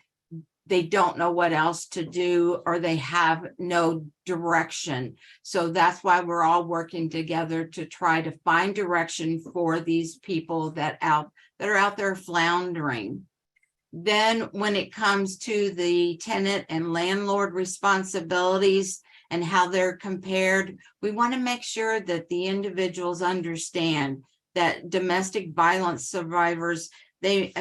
they don't know what else to do, or they have no direction. So that's why we're all working together to try to find direction for these people that are out there floundering. Then when it comes to the tenant and landlord responsibilities and how they're compared, we want to make sure that the individuals understand that domestic violence survivors, they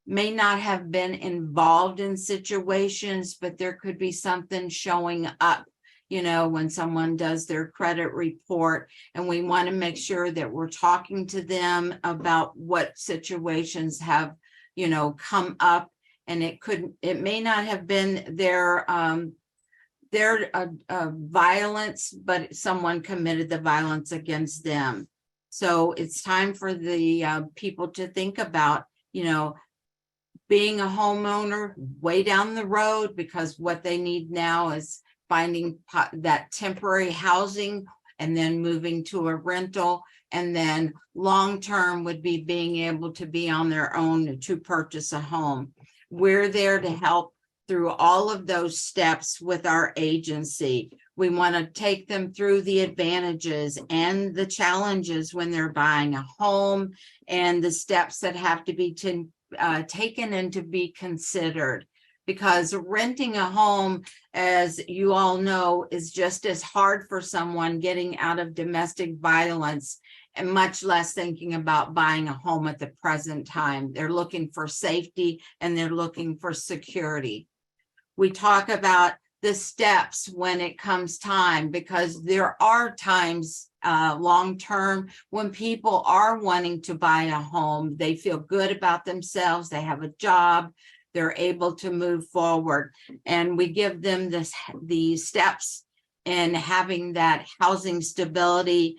may not have been involved in situations, but there could be something showing up, when someone does their credit report, and we want to make sure that we're talking to them about what situations have, come up, and it may not have been their violence, but someone committed the violence against them. So it's time for the people to think about, being a homeowner way down the road, because what they need now is finding that temporary housing and then moving to a rental. And then long-term would be being able to be on their own to purchase a home. We're there to help through all of those steps with our agency. We want to take them through the advantages and the challenges when they're buying a home, and the steps that have to be taken and to be considered, because renting a home, as you all know, is just as hard for someone getting out of domestic violence, and much less thinking about buying a home at the present time. They're looking for safety and they're looking for security. We talk about the steps when it comes time, because there are times long term when people are wanting to buy a home. They feel good about themselves, they have a job, they're able to move forward, and we give them the steps in having that housing stability,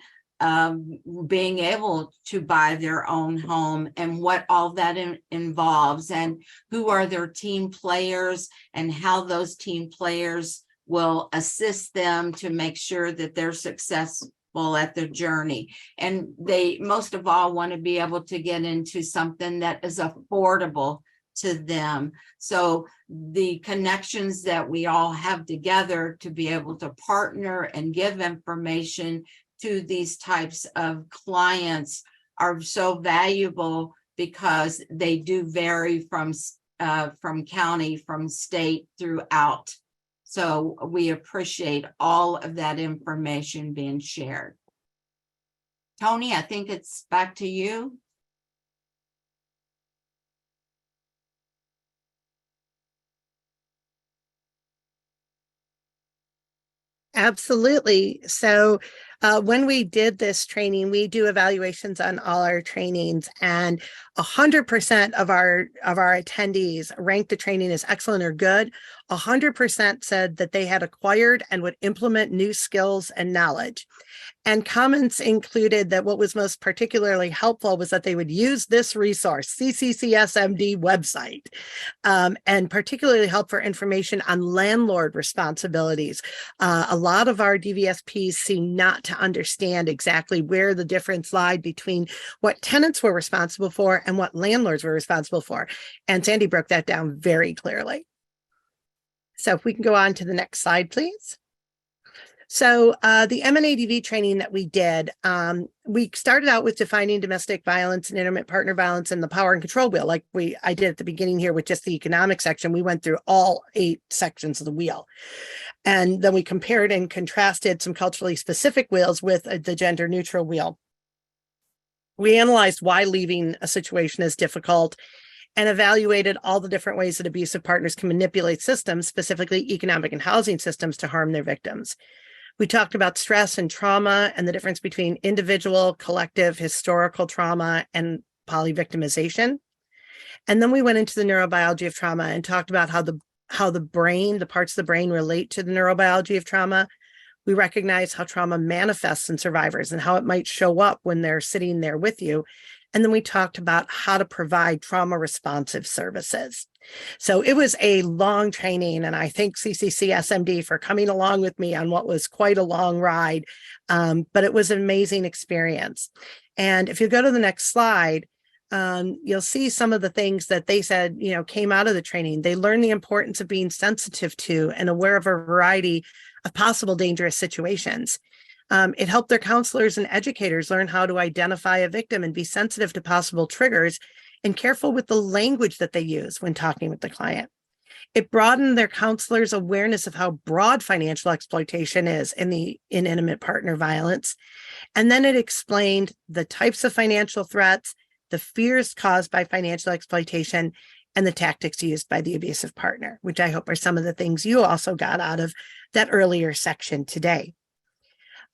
being able to buy their own home, and what all that involves, and who are their team players, and how those team players will assist them to make sure that they're successful at their journey. And they most of all want to be able to get into something that is affordable to them. So the connections that we all have together to be able to partner and give information to these types of clients are so valuable, because they do vary from county, from state, throughout. So we appreciate all of that information being shared. Tony, I think it's back to you. Absolutely. So when we did this training, we do evaluations on all our trainings, and 100% of our attendees ranked the training as excellent or good. 100% said that they had acquired and would implement new skills and knowledge. And comments included that what was most particularly helpful was that they would use this resource, CCCSMD website, and particularly help for information on landlord responsibilities. A lot of our DVSPs seem not to understand exactly where the difference lied between what tenants were responsible for and what landlords were responsible for. And Sandy broke that down very clearly. So if we can go on to the next slide, please. So the M&ADV training that we did, we started out with defining domestic violence and intimate partner violence and the power and control wheel, like I did at the beginning here with just the economic section. We went through all 8 sections of the wheel. And then we compared and contrasted some culturally specific wheels with the gender neutral wheel. We analyzed why leaving a situation is difficult and evaluated all the different ways that abusive partners can manipulate systems, specifically economic and housing systems, to harm their victims. We talked about stress and trauma and the difference between individual, collective, historical trauma, and polyvictimization. And then we went into the neurobiology of trauma and talked about how the brain, the parts of the brain, relate to the neurobiology of trauma. We recognize how trauma manifests in survivors and how it might show up when they're sitting there with you. And then we talked about how to provide trauma responsive services. So it was a long training, and I thank CCCSMD for coming along with me on what was quite a long ride, but it was an amazing experience. And if you go to the next slide, you'll see some of the things that they said, came out of the training. They learned the importance of being sensitive to and aware of a variety of possible dangerous situations. It helped their counselors and educators learn how to identify a victim and be sensitive to possible triggers and careful with the language that they use when talking with the client. It broadened their counselors' awareness of how broad financial exploitation is in intimate partner violence. And then it explained the types of financial threats, the fears caused by financial exploitation, and the tactics used by the abusive partner, which I hope are some of the things you also got out of that earlier section today.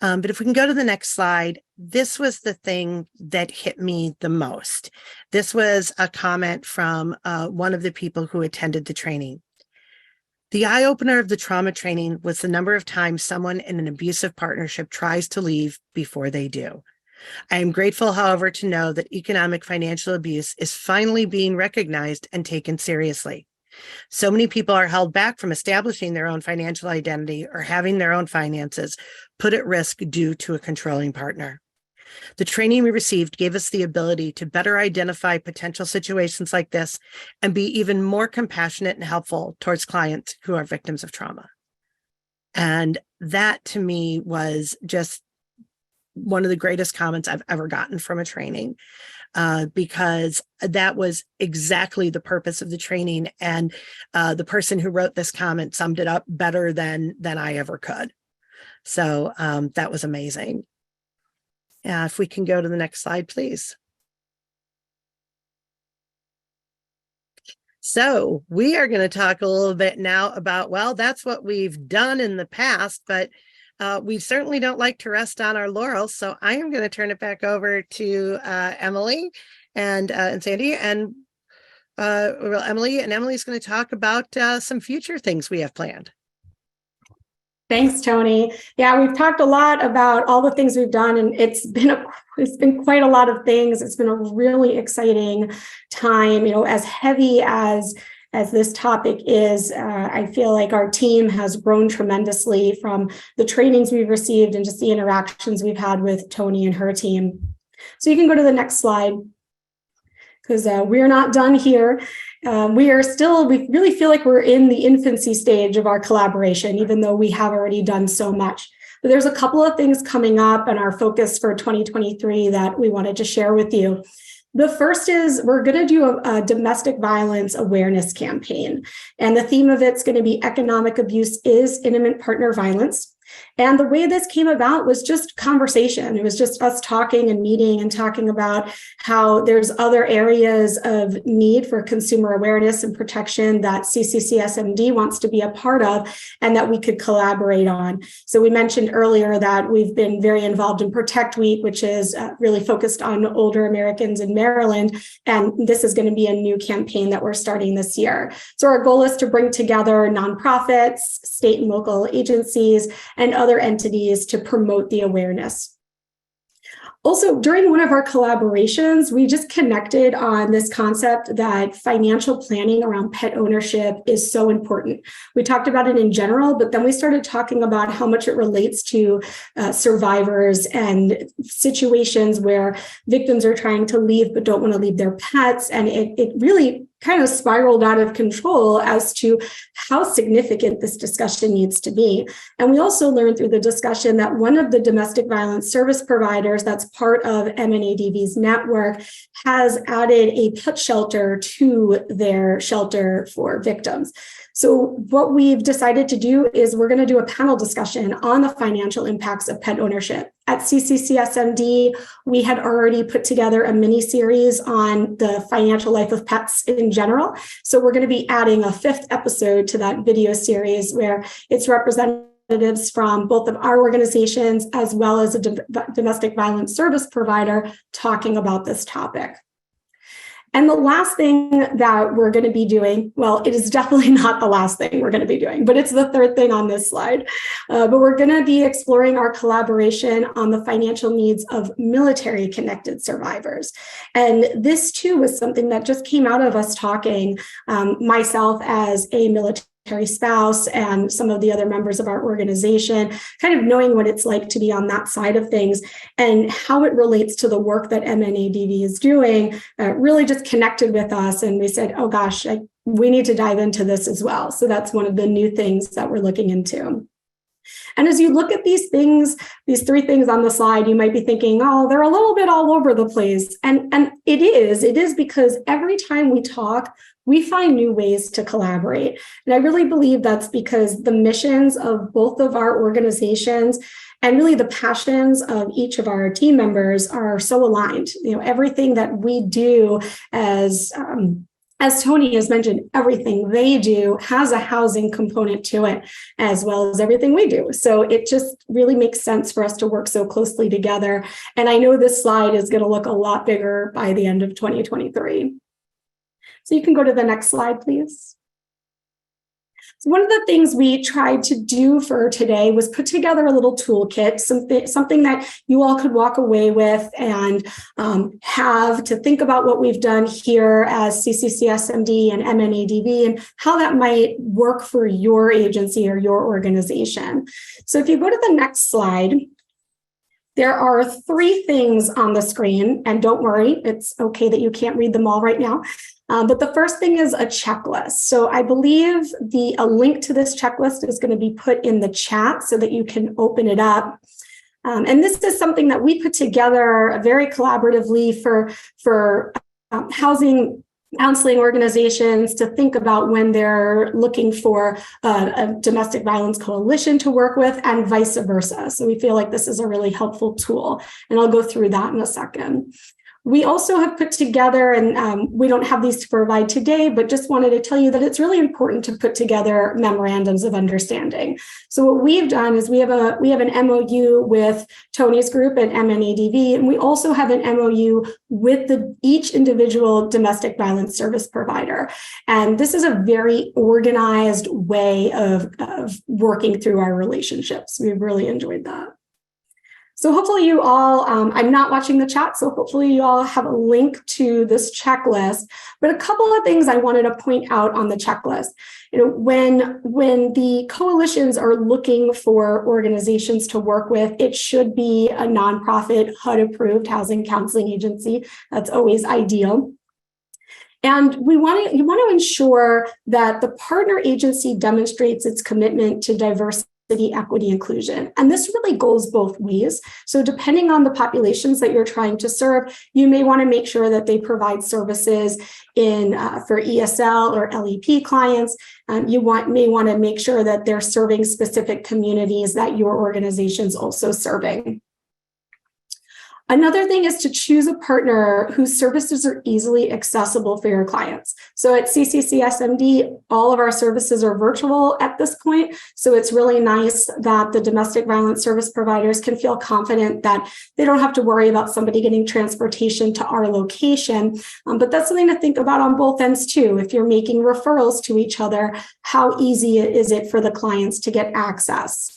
But if we can go to the next slide, this was the thing that hit me the most. This was a comment from one of the people who attended the training. The eye-opener of the trauma training was the number of times someone in an abusive partnership tries to leave before they do. I am grateful, however, to know that economic financial abuse is finally being recognized and taken seriously. So many people are held back from establishing their own financial identity or having their own finances put at risk due to a controlling partner. The training we received gave us the ability to better identify potential situations like this and be even more compassionate and helpful towards clients who are victims of trauma. And that to me was just one of the greatest comments I've ever gotten from a training, because that was exactly the purpose of the training. And the person who wrote this comment summed it up better than I ever could. So that was amazing. If we can go to the next slide, please. So we are going to talk a little bit now about, well, that's what we've done in the past, but we certainly don't like to rest on our laurels. So I am going to turn it back over to Emily and Sandy, and Emily's going to talk about some future things we have planned. Thanks, Tony. Yeah, we've talked a lot about all the things we've done, and it's been quite a lot of things. It's been a really exciting time. As heavy as this topic is, I feel like our team has grown tremendously from the trainings we've received and just the interactions we've had with Tony and her team. So you can go to the next slide, because we're not done here. We really feel like we're in the infancy stage of our collaboration, even though we have already done so much. But there's a couple of things coming up and our focus for 2023 that we wanted to share with you. The first is we're going to do a domestic violence awareness campaign. And the theme of it's going to be economic abuse is intimate partner violence. And the way this came about was just conversation. It was just us talking and meeting and talking about how there's other areas of need for consumer awareness and protection that CCCSMD wants to be a part of and that we could collaborate on. So we mentioned earlier that we've been very involved in Protect Week, which is really focused on older Americans in Maryland. And this is going to be a new campaign that we're starting this year. So our goal is to bring together nonprofits, state and local agencies, and other entities to promote the awareness. Also, during one of our collaborations, we just connected on this concept that financial planning around pet ownership is so important. We talked about it in general, but then we started talking about how much it relates to survivors and situations where victims are trying to leave but don't want to leave their pets. And it really kind of spiraled out of control as to how significant this discussion needs to be. And we also learned through the discussion that one of the domestic violence service providers that's part of MNADV's network has added a pet shelter to their shelter for victims. So what we've decided to do is we're going to do a panel discussion on the financial impacts of pet ownership. At CCCSMD, we had already put together a mini series on the financial life of pets in general. So we're going to be adding a 5th episode to that video series where it's representatives from both of our organizations as well as a domestic violence service provider talking about this topic. And the last thing that we're going to be doing, well, it is definitely not the last thing we're going to be doing, but it's the 3rd thing on this slide. But we're going to be exploring our collaboration on the financial needs of military connected survivors. And this too was something that just came out of us talking, myself as a military spouse and some of the other members of our organization, kind of knowing what it's like to be on that side of things and how it relates to the work that MNADV is doing, really just connected with us. And we said, oh gosh, we need to dive into this as well. So that's one of the new things that we're looking into. And as you look at these things, these 3 things on the slide, you might be thinking, oh, they're a little bit all over the place. And it is because every time we talk, we find new ways to collaborate. And I really believe that's because the missions of both of our organizations and really the passions of each of our team members are so aligned. Everything that we do as Tony has mentioned, everything they do has a housing component to it, as well as everything we do. So it just really makes sense for us to work so closely together. And I know this slide is going to look a lot bigger by the end of 2023. So you can go to the next slide, please. So one of the things we tried to do for today was put together a little toolkit, something that you all could walk away with and have to think about what we've done here as CCCSMD and MNADV and how that might work for your agency or your organization. So if you go to the next slide, there are 3 things on the screen, and don't worry, it's okay that you can't read them all right now. But the first thing is a checklist. So I believe a link to this checklist is going to be put in the chat so that you can open it up. And this is something that we put together very collaboratively for housing counseling organizations to think about when they're looking for a domestic violence coalition to work with, and vice versa. So we feel like this is a really helpful tool, and I'll go through that in a second. We also have put together, and we don't have these to provide today, but just wanted to tell you that it's really important to put together memorandums of understanding. So what we've done is we have an MOU with Tony's group at MNADV, and we also have an MOU with each individual domestic violence service provider. And this is a very organized way of working through our relationships. We've really enjoyed that. So hopefully you all, I'm not watching the chat, so hopefully you all have a link to this checklist. But a couple of things I wanted to point out on the checklist. When the coalitions are looking for organizations to work with, it should be a nonprofit HUD-approved housing counseling agency. That's always ideal. And you want to ensure that the partner agency demonstrates its commitment to diversity, equity, inclusion. And this really goes both ways. So depending on the populations that you're trying to serve, you may want to make sure that they provide services for ESL or LEP clients. You may want to make sure that they're serving specific communities that your organization's also serving. Another thing is to choose a partner whose services are easily accessible for your clients. So at CCCSMD, all of our services are virtual at this point. So it's really nice that the domestic violence service providers can feel confident that they don't have to worry about somebody getting transportation to our location. But that's something to think about on both ends too. If you're making referrals to each other, how easy is it for the clients to get access?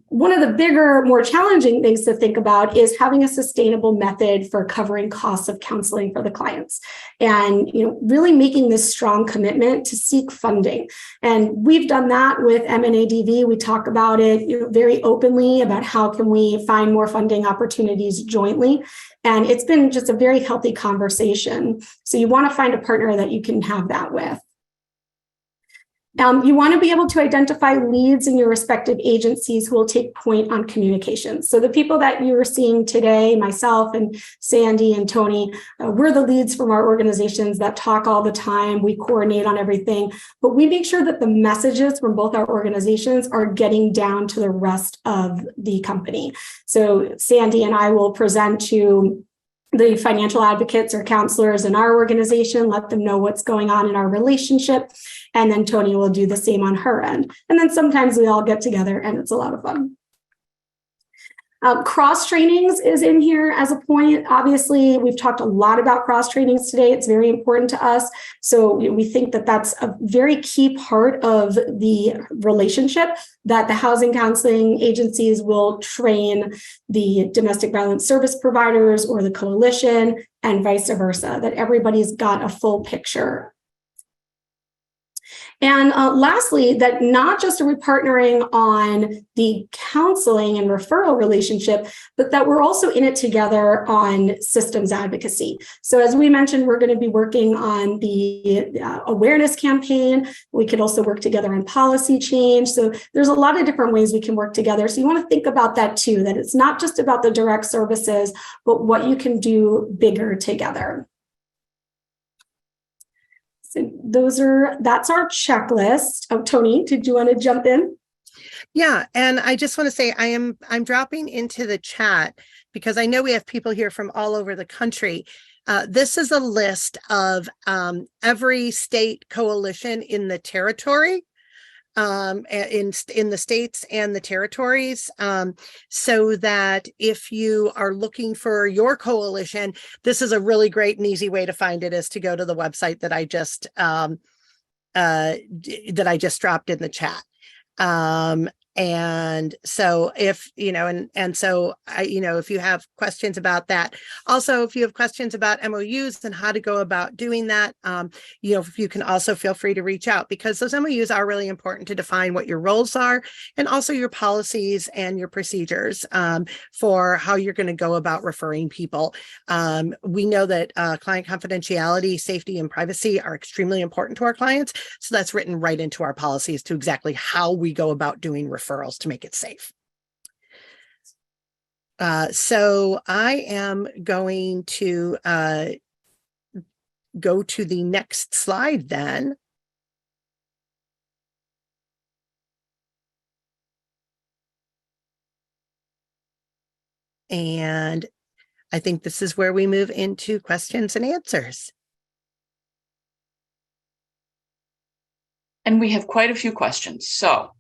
One of the bigger, more challenging things to think about is having a sustainable method for covering costs of counseling for the clients, and really making this strong commitment to seek funding. And we've done that with MNADV. We talk about it very openly about how can we find more funding opportunities jointly. And it's been just a very healthy conversation. So you want to find a partner that you can have that with. You want to be able to identify leads in your respective agencies who will take point on communications. So the people that you are seeing today, myself and Sandy and Tony, we're the leads from our organizations that talk all the time. We coordinate on everything, but we make sure that the messages from both our organizations are getting down to the rest of the company. So Sandy and I will present to the financial advocates or counselors in our organization, let them know what's going on in our relationship. And then Tony will do the same on her end. And then sometimes we all get together and it's a lot of fun. Cross trainings is in here as a point. Obviously, we've talked a lot about cross trainings today. It's very important to us. So we think that that's a very key part of the relationship, that the housing counseling agencies will train the domestic violence service providers or the coalition and vice versa, that everybody's got a full picture. And lastly, that not just are we partnering on the counseling and referral relationship, but that we're also in it together on systems advocacy. So as we mentioned, we're going to be working on the awareness campaign. We could also work together on policy change. So there's a lot of different ways we can work together. So you want to think about that too, that it's not just about the direct services, but what you can do bigger together. So that's our checklist. Oh, Tony, did you want to jump in? Yeah, and I just want to say I'm dropping into the chat because I know we have people here from all over the country. This is a list of every state coalition in the territory, in the states and the territories, so that if you are looking for your coalition, this is a really great and easy way to find it, is to go to the website that I just dropped in the chat. And so if, if you have questions about that, also, if you have questions about MOUs and how to go about doing that, you can also feel free to reach out, because those MOUs are really important to define what your roles are and also your policies and your procedures for how you're going to go about referring people. We know that client confidentiality, safety, and privacy are extremely important to our clients. So that's written right into our policies to exactly how we go about doing referrals to make it safe. So I am going to go to the next slide then. And I think this is where we move into questions and answers. And we have quite a few questions. So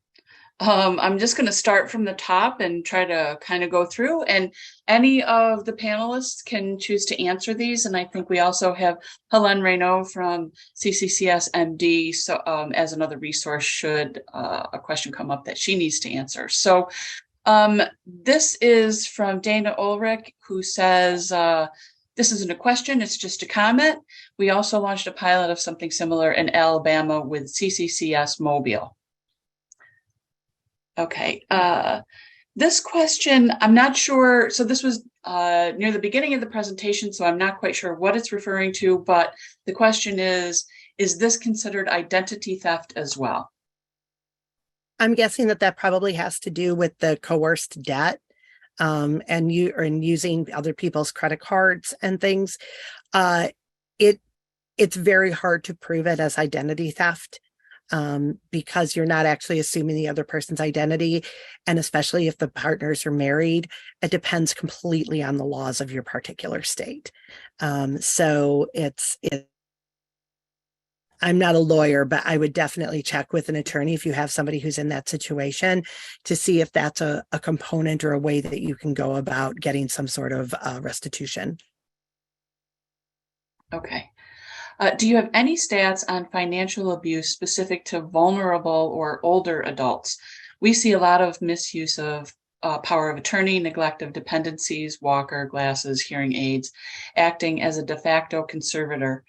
I'm just going to start from the top and try to kind of go through, and any of the panelists can choose to answer these. And I think we also have Helene Reynaud from CCCS MD, so as another resource should a question come up that she needs to answer. So this is from Dana Ulrich, who says, this isn't a question, it's just a comment. We also launched a pilot of something similar in Alabama with CCCS Mobile. Okay, this question, I'm not sure. So this was near the beginning of the presentation, so I'm not quite sure what it's referring to, but the question is this considered identity theft as well? I'm guessing that probably has to do with the coerced debt and using other people's credit cards and things. It's very hard to prove it as identity theft. Because you're not actually assuming the other person's identity. And especially if the partners are married, it depends completely on the laws of your particular state. So I'm not a lawyer, but I would definitely check with an attorney if you have somebody who's in that situation to see if that's a component or a way that you can go about getting some sort of restitution. Okay. Do you have any stats on financial abuse specific to vulnerable or older adults? We see a lot of misuse of power of attorney, neglect of dependencies, walker, glasses, hearing aids, acting as a de facto conservator,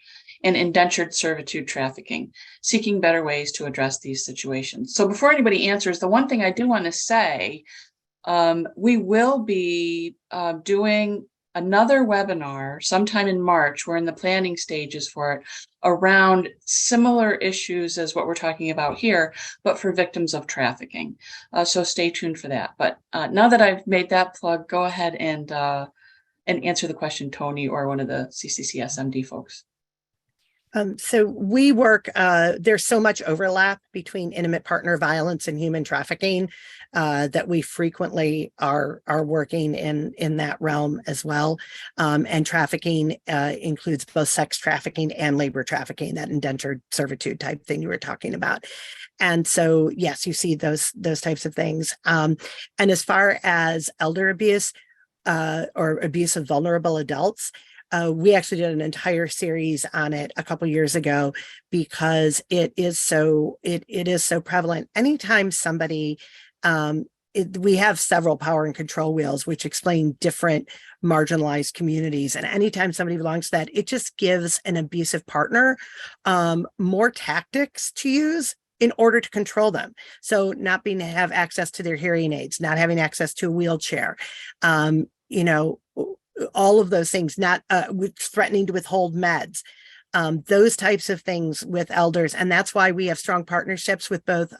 and indentured servitude trafficking, seeking better ways to address these situations. So before anybody answers, the one thing I do want to say, we will be doing another webinar sometime in March. We're in the planning stages for it, around similar issues as what we're talking about here, but for victims of trafficking. So stay tuned for that. But now that I've made that plug, go ahead and answer the question, Tony, or one of the CCCS MD folks. So we work, there's so much overlap between intimate partner violence and human trafficking that we frequently are working in that realm as well. And trafficking includes both sex trafficking and labor trafficking, that indentured servitude type thing you were talking about. And so, yes, you see those types of things. And as far as elder abuse or abuse of vulnerable adults, we actually did an entire series on it a couple years ago because it is so prevalent. Anytime somebody, we have several power and control wheels which explain different marginalized communities, and anytime somebody belongs to that, it just gives an abusive partner more tactics to use in order to control them. So not being to have access to their hearing aids, not having access to a wheelchair, all of those things, not threatening to withhold meds, those types of things with elders. And that's why we have strong partnerships with both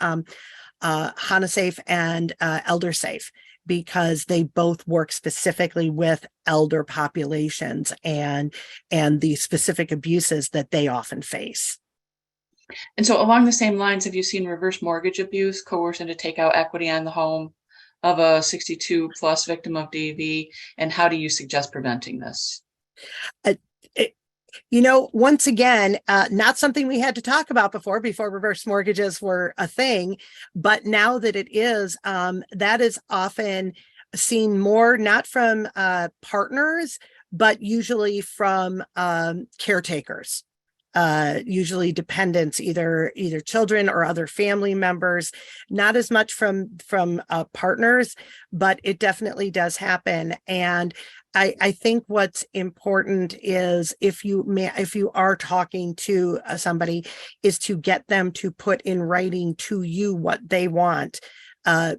HANA-Safe and Elder-Safe, because they both work specifically with elder populations and the specific abuses that they often face. And so along the same lines, have you seen reverse mortgage abuse, coercion to take out equity on the home of a 62 plus victim of DV, and how do you suggest preventing this? Once again, not something we had to talk about before reverse mortgages were a thing, but now that it is, that is often seen more, not from partners, but usually from caretakers. Usually dependents, either children or other family members, not as much from partners, but it definitely does happen. And I think what's important is if you are talking to somebody, is to get them to put in writing to you what they want.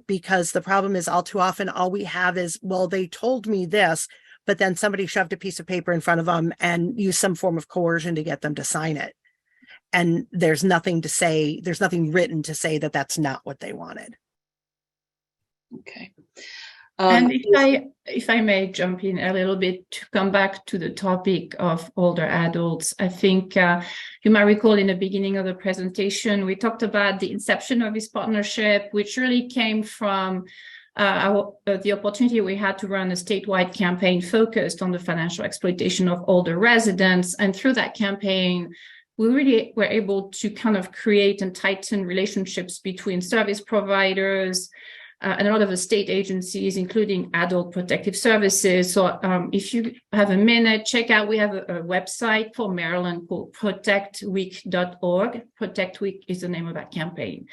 Because the problem is all too often, all we have is, well, they told me this, but then somebody shoved a piece of paper in front of them and used some form of coercion to get them to sign it. And there's nothing written to say that that's not what they wanted. Okay. And if I may jump in a little bit to come back to the topic of older adults, I think you might recall in the beginning of the presentation, we talked about the inception of this partnership, which really came from the opportunity we had to run a statewide campaign focused on the financial exploitation of older residents. And through that campaign, we really were able to kind of create and tighten relationships between service providers, and a lot of the state agencies, including adult protective services. So if you have a minute, check out, we have a website for Maryland called protectweek.org. Protect Week is the name of that campaign.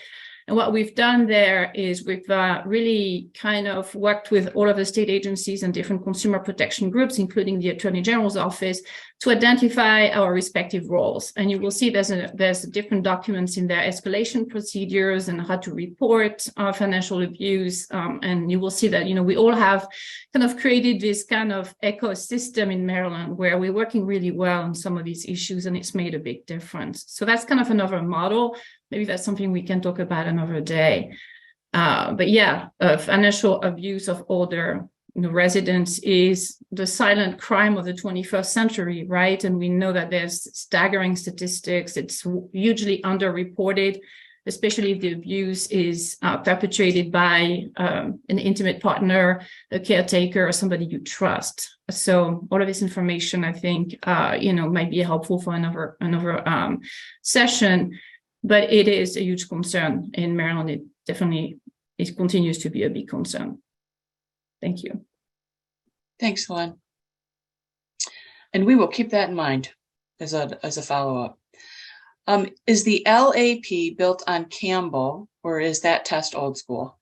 And what we've done there is we've really kind of worked with all of the state agencies and different consumer protection groups, including the Attorney General's office, to identify our respective roles. And you will see there's different documents in there, escalation procedures and how to report financial abuse. And you will see that, we all have kind of created this kind of ecosystem in Maryland where we're working really well on some of these issues, and it's made a big difference. So that's kind of another model. Maybe that's something we can talk about another day. But yeah, financial abuse of older residents is the silent crime of the 21st century, right? And we know that there's staggering statistics. It's hugely underreported, especially if the abuse is perpetrated by an intimate partner, a caretaker, or somebody you trust. So all of this information, I think, might be helpful for another session. But it is a huge concern in Maryland. It continues to be a big concern. Thank you. Thanks, Helen. And we will keep that in mind as a follow-up. Is the LAP built on Campbell, or is that test old school?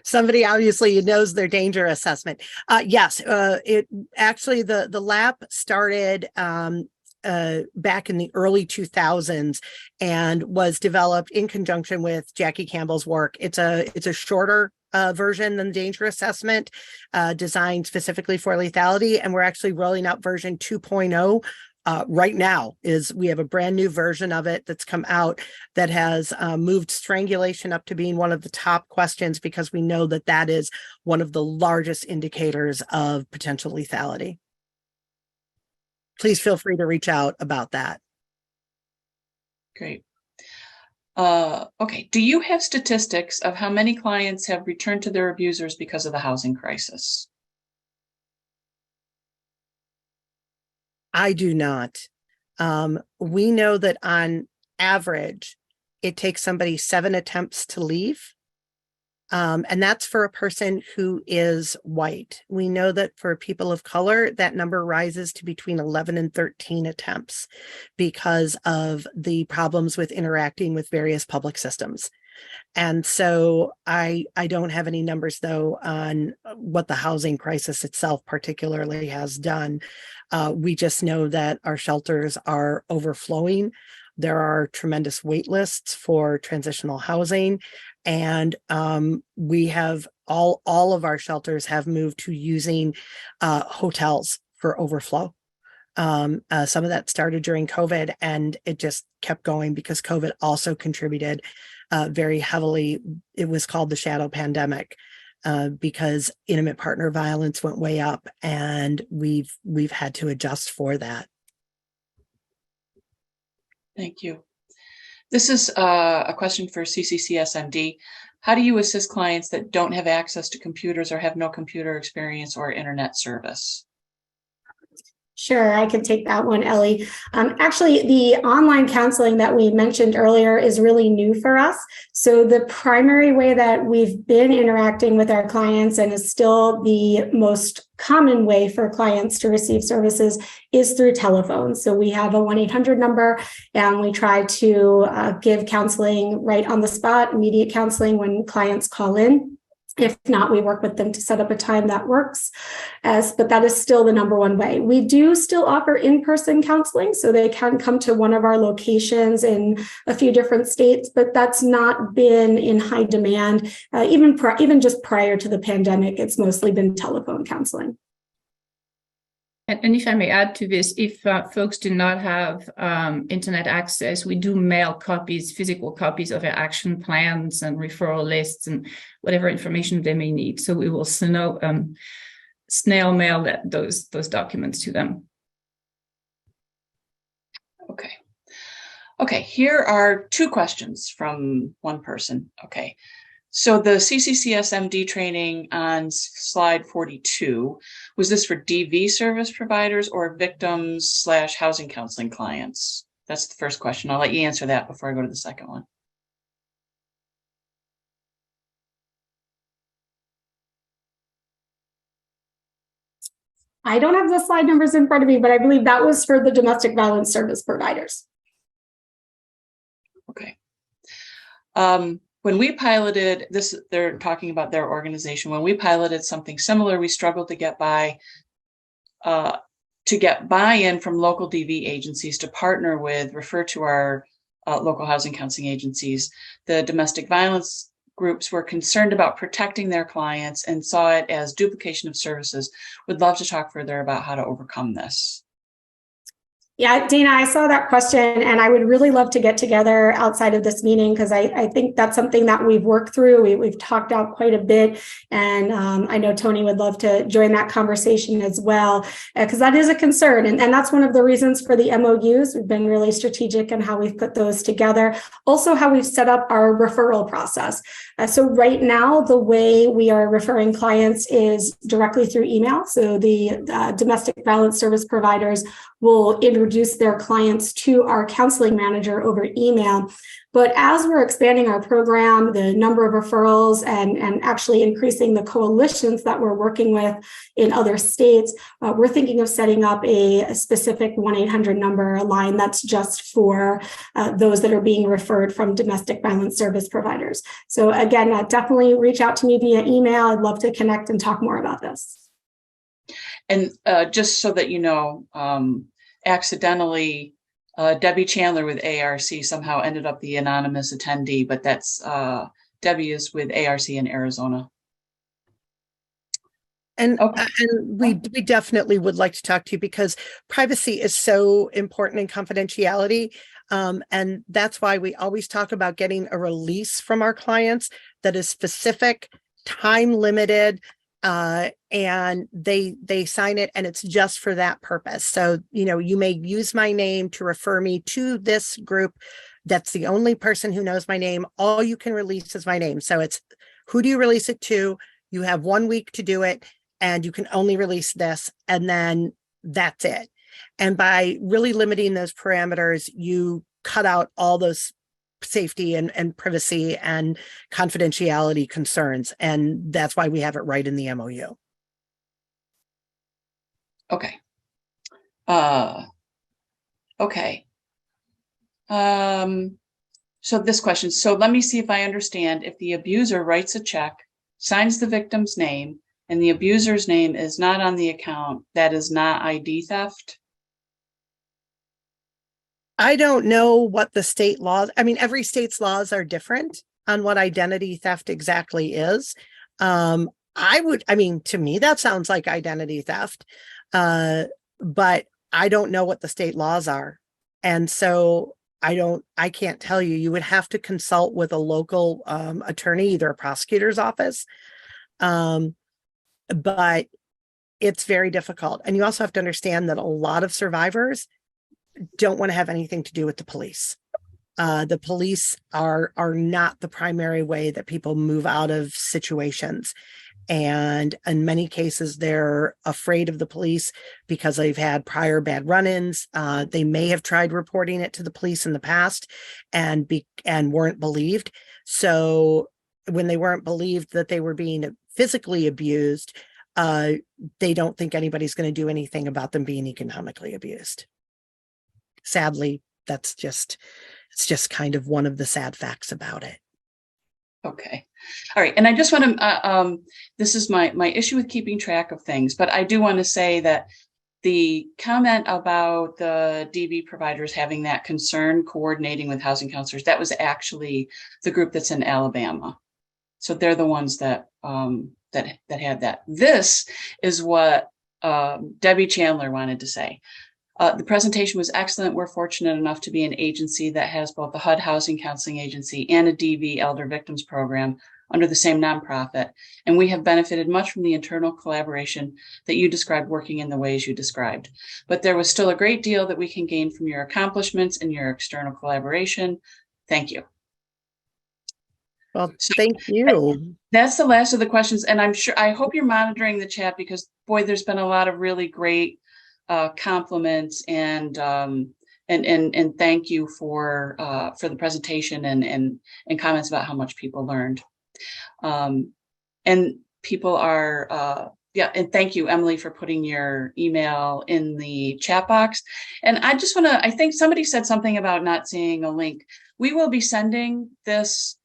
Somebody obviously knows their danger assessment. Yes, it actually the LAP started back in the early 2000s and was developed in conjunction with Jackie Campbell's work. It's a shorter version than the danger assessment, designed specifically for lethality, and we're actually rolling out version 2.0 right now. We have a brand new version of it that's come out that has moved strangulation up to being one of the top questions, because we know that is one of the largest indicators of potential lethality. Please feel free to reach out about that. Great. Okay. Do you have statistics of how many clients have returned to their abusers because of the housing crisis? I do not. We know that on average, it takes somebody 7 attempts to leave. And that's for a person who is white. We know that for people of color, that number rises to between 11 and 13 attempts because of the problems with interacting with various public systems. And so I don't have any numbers, though, on what the housing crisis itself particularly has done. We just know that our shelters are overflowing. There are tremendous wait lists for transitional housing. And we have all of our shelters have moved to using hotels for overflow. Some of that started during COVID, and it just kept going because COVID also contributed very heavily. It was called the shadow pandemic because intimate partner violence went way up, and we've had to adjust for that. Thank you. This is a question for CCCSMD. How do you assist clients that don't have access to computers or have no computer experience or internet service? Sure, I can take that one, Ellie. Actually, the online counseling that we mentioned earlier is really new for us. So the primary way that we've been interacting with our clients, and is still the most common way for clients to receive services, is through telephone. So we have a 1-800 number, and we try to give counseling right on the spot, immediate counseling when clients call in. If not, we work with them to set up a time that works. But that is still the number one way. We do still offer in-person counseling, so they can come to one of our locations in a few different states, but that's not been in high demand. Even just prior to the pandemic, it's mostly been telephone counseling. And if I may add to this, if folks do not have internet access, we do mail copies, physical copies of our action plans and referral lists and whatever information they may need. So we will snail mail those documents to them. Okay. Okay, here are two questions from one person. Okay. So the CCCSMD training on slide 42, was this for DV service providers or victims / housing counseling clients? That's the first question. I'll let you answer that before I go to the second one. I don't have the slide numbers in front of me, but I believe that was for the domestic violence service providers. Okay. When we piloted this, they're talking about their organization. When we piloted something similar, we struggled to get buy-in from local DV agencies to partner with, refer to our local housing counseling agencies. The domestic violence groups were concerned about protecting their clients and saw it as duplication of services. Would love to talk further about how to overcome this. Yeah, Dana, I saw that question and I would really love to get together outside of this meeting because I think that's something that we've worked through. We've talked out quite a bit. And I know Tony would love to join that conversation as well, because that is a concern. And that's one of the reasons for the MOUs. We've been really strategic in how we've put those together. Also, how we've set up our referral process. So right now, the way we are referring clients is directly through email. So the domestic violence service providers will introduce their clients to our counseling manager over email. But as we're expanding our program, the number of referrals and actually increasing the coalitions that we're working with in other states, we're thinking of setting up a specific 1-800 number, a line that's just for those that are being referred from domestic violence service providers. So again, definitely reach out to me via email. I'd love to connect and talk more about this. And just so that you know, accidentally, Debbie Chandler with ARC somehow ended up the anonymous attendee, but that's Debbie is with ARC in Arizona. And, okay. And we definitely would like to talk to you because privacy is so important in confidentiality. And that's why we always talk about getting a release from our clients that is specific, time limited, and they sign it and it's just for that purpose. So, you know, you may use my name to refer me to this group. That's the only person who knows my name. All you can release is my name. So it's who do you release it to? You have 1 week to do it and you can only release this and then that's it. And by really limiting those parameters, you cut out all those safety and privacy and confidentiality concerns. And that's why we have it right in the MOU. Okay. Okay. So this question, so let me see if I understand. If the abuser writes a check, signs the victim's name, and the abuser's name is not on the account, that is not ID theft? I don't know what the state laws, I mean, every state's laws are different on what identity theft exactly is. To me, that sounds like identity theft, but I don't know what the state laws are. And so I can't tell you. You would have to consult with a local attorney, either a prosecutor's office, but it's very difficult. And you also have to understand that a lot of survivors don't want to have anything to do with the police. The police are not the primary way that people move out of situations. And in many cases, they're afraid of the police because they've had prior bad run-ins. They may have tried reporting it to the police in the past and weren't believed. So when they weren't believed that they were being physically abused, they don't think anybody's going to do anything about them being economically abused. Sadly, it's just kind of one of the sad facts about it. Okay. All right. And I just want to, this is my issue with keeping track of things, but I do want to say that the comment about the DV providers having that concern coordinating with housing counselors, that was actually the group that's in Alabama. So they're the ones that had that. This is what Debbie Chandler wanted to say. The presentation was excellent. We're fortunate enough to be an agency that has both the HUD Housing Counseling Agency and a DV Elder Victims Program under the same nonprofit. And we have benefited much from the internal collaboration that you described working in the ways you described. But there was still a great deal that we can gain from your accomplishments and your external collaboration. Thank you. Well, thank you. That's the last of the questions. And I hope you're monitoring the chat because, boy, there's been a lot of really great compliments and thank you for the presentation and comments about how much people learned. And people are, and thank you, Emily, for putting your email in the chat box. And I just want to, I think somebody said something about not seeing a link. We will be sending this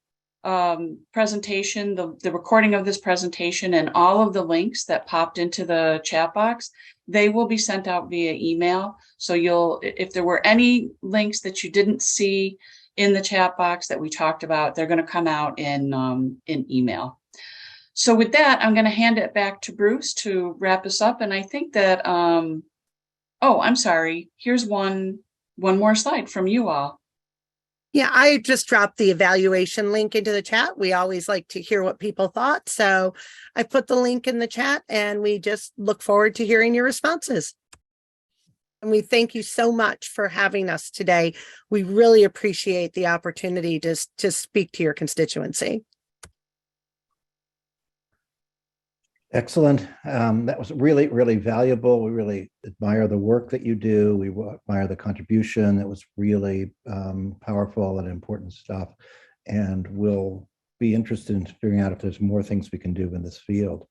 presentation, the recording of this presentation and all of the links that popped into the chat box, they will be sent out via email. So if there were any links that you didn't see in the chat box that we talked about, they're going to come out in email. So with that, I'm going to hand it back to Bruce to wrap us up. And I think that, oh, I'm sorry. Here's one more slide from you all. Yeah, I just dropped the evaluation link into the chat. We always like to hear what people thought. So I put the link in the chat and we just look forward to hearing your responses. And we thank you so much for having us today. We really appreciate the opportunity to speak to your constituency. Excellent. That was really, really valuable. We really admire the work that you do. We admire the contribution. It was really powerful and important stuff. And we'll be interested in figuring out if there's more things we can do in this field.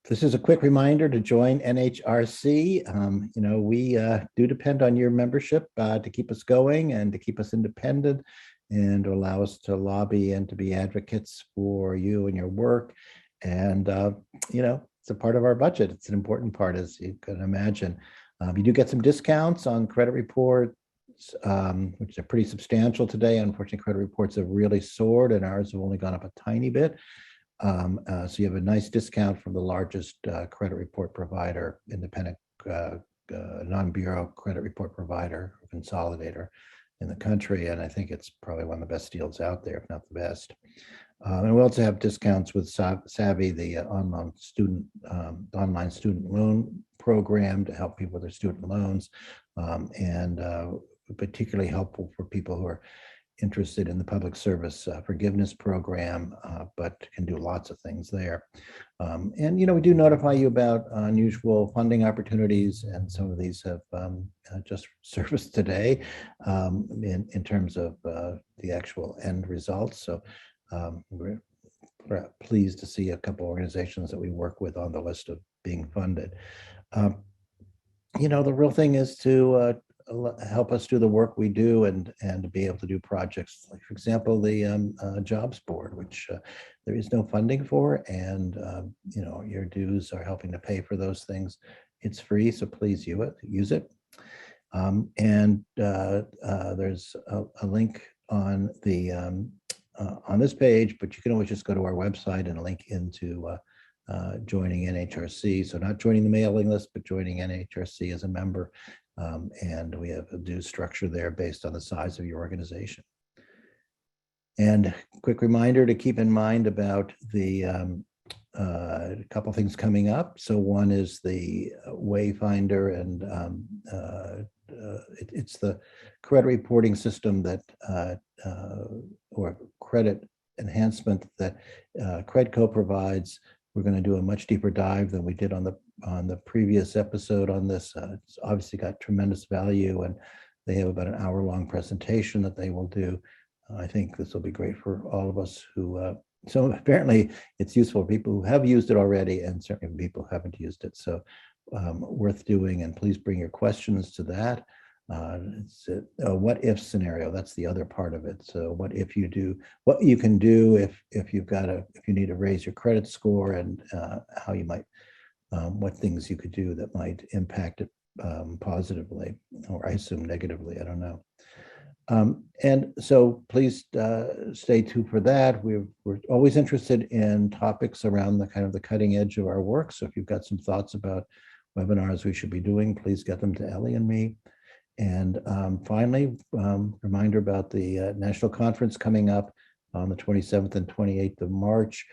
This is a quick reminder to join NHRC. We do depend on your membership to keep us going and to keep us independent and to allow us to lobby and to be advocates for you and your work. And, it's a part of our budget. It's an important part, as you can imagine. You do get some discounts on credit reports, which are pretty substantial today. Unfortunately, credit reports have really soared and ours have only gone up a tiny bit. So you have a nice discount from the largest credit report provider, independent non-bureau credit report provider, consolidator in the country. And I think it's probably one of the best deals out there, if not the best. And we also have discounts with Savvy, the online student loan program to help people with their student loans, and particularly helpful for people who are interested in the public service forgiveness program, but can do lots of things there. And we do notify you about unusual funding opportunities, and some of these have just surfaced today in terms of the actual end results. So we're pleased to see a couple organizations that we work with on the list of being funded. The real thing is to help us do the work we do and to be able to do projects like, for example, the jobs board, which there is no funding for, and your dues are helping to pay for those things. It's free, so please use it. And there's a link on the on this page, but you can always just go to our website and link into joining NHRC. So not joining the mailing list, but joining NHRC as a member. And we have a due structure there based on the size of your organization. And quick reminder to keep in mind about the a couple things coming up. So one is the Wayfinder, and it's the credit reporting system that or credit enhancement that Credco provides. We're going to do a much deeper dive than we did on the previous episode on this. It's obviously got tremendous value, and they have about an hour-long presentation that they will do. I think this will be great for all of us who. So apparently, it's useful for people who have used it already, and certainly people who haven't used it. So worth doing, and please bring your questions to that. It's a what if scenario. That's the other part of it. So what if you do, what you can do if you need to raise your credit score, and how you might, what things you could do that might impact it positively, or I assume negatively, I don't know. And so please stay tuned for that. We're always interested in topics around the kind of the cutting edge of our work. So if you've got some thoughts about webinars we should be doing, please get them to Ellie and me. And finally, reminder about the national conference coming up on the 27th and 28th of March.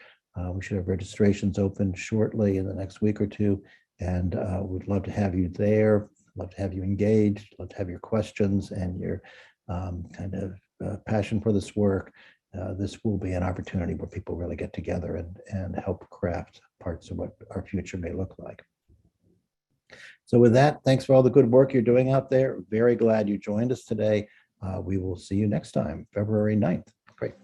We should have registrations open shortly in the next week or two. And we'd love to have you there, love to have you engaged, love to have your questions and your kind of passion for this work. This will be an opportunity where people really get together and help craft parts of what our future may look like. So with that, thanks for all the good work you're doing out there. Very glad you joined us today. We will see you next time, February 9th. Great.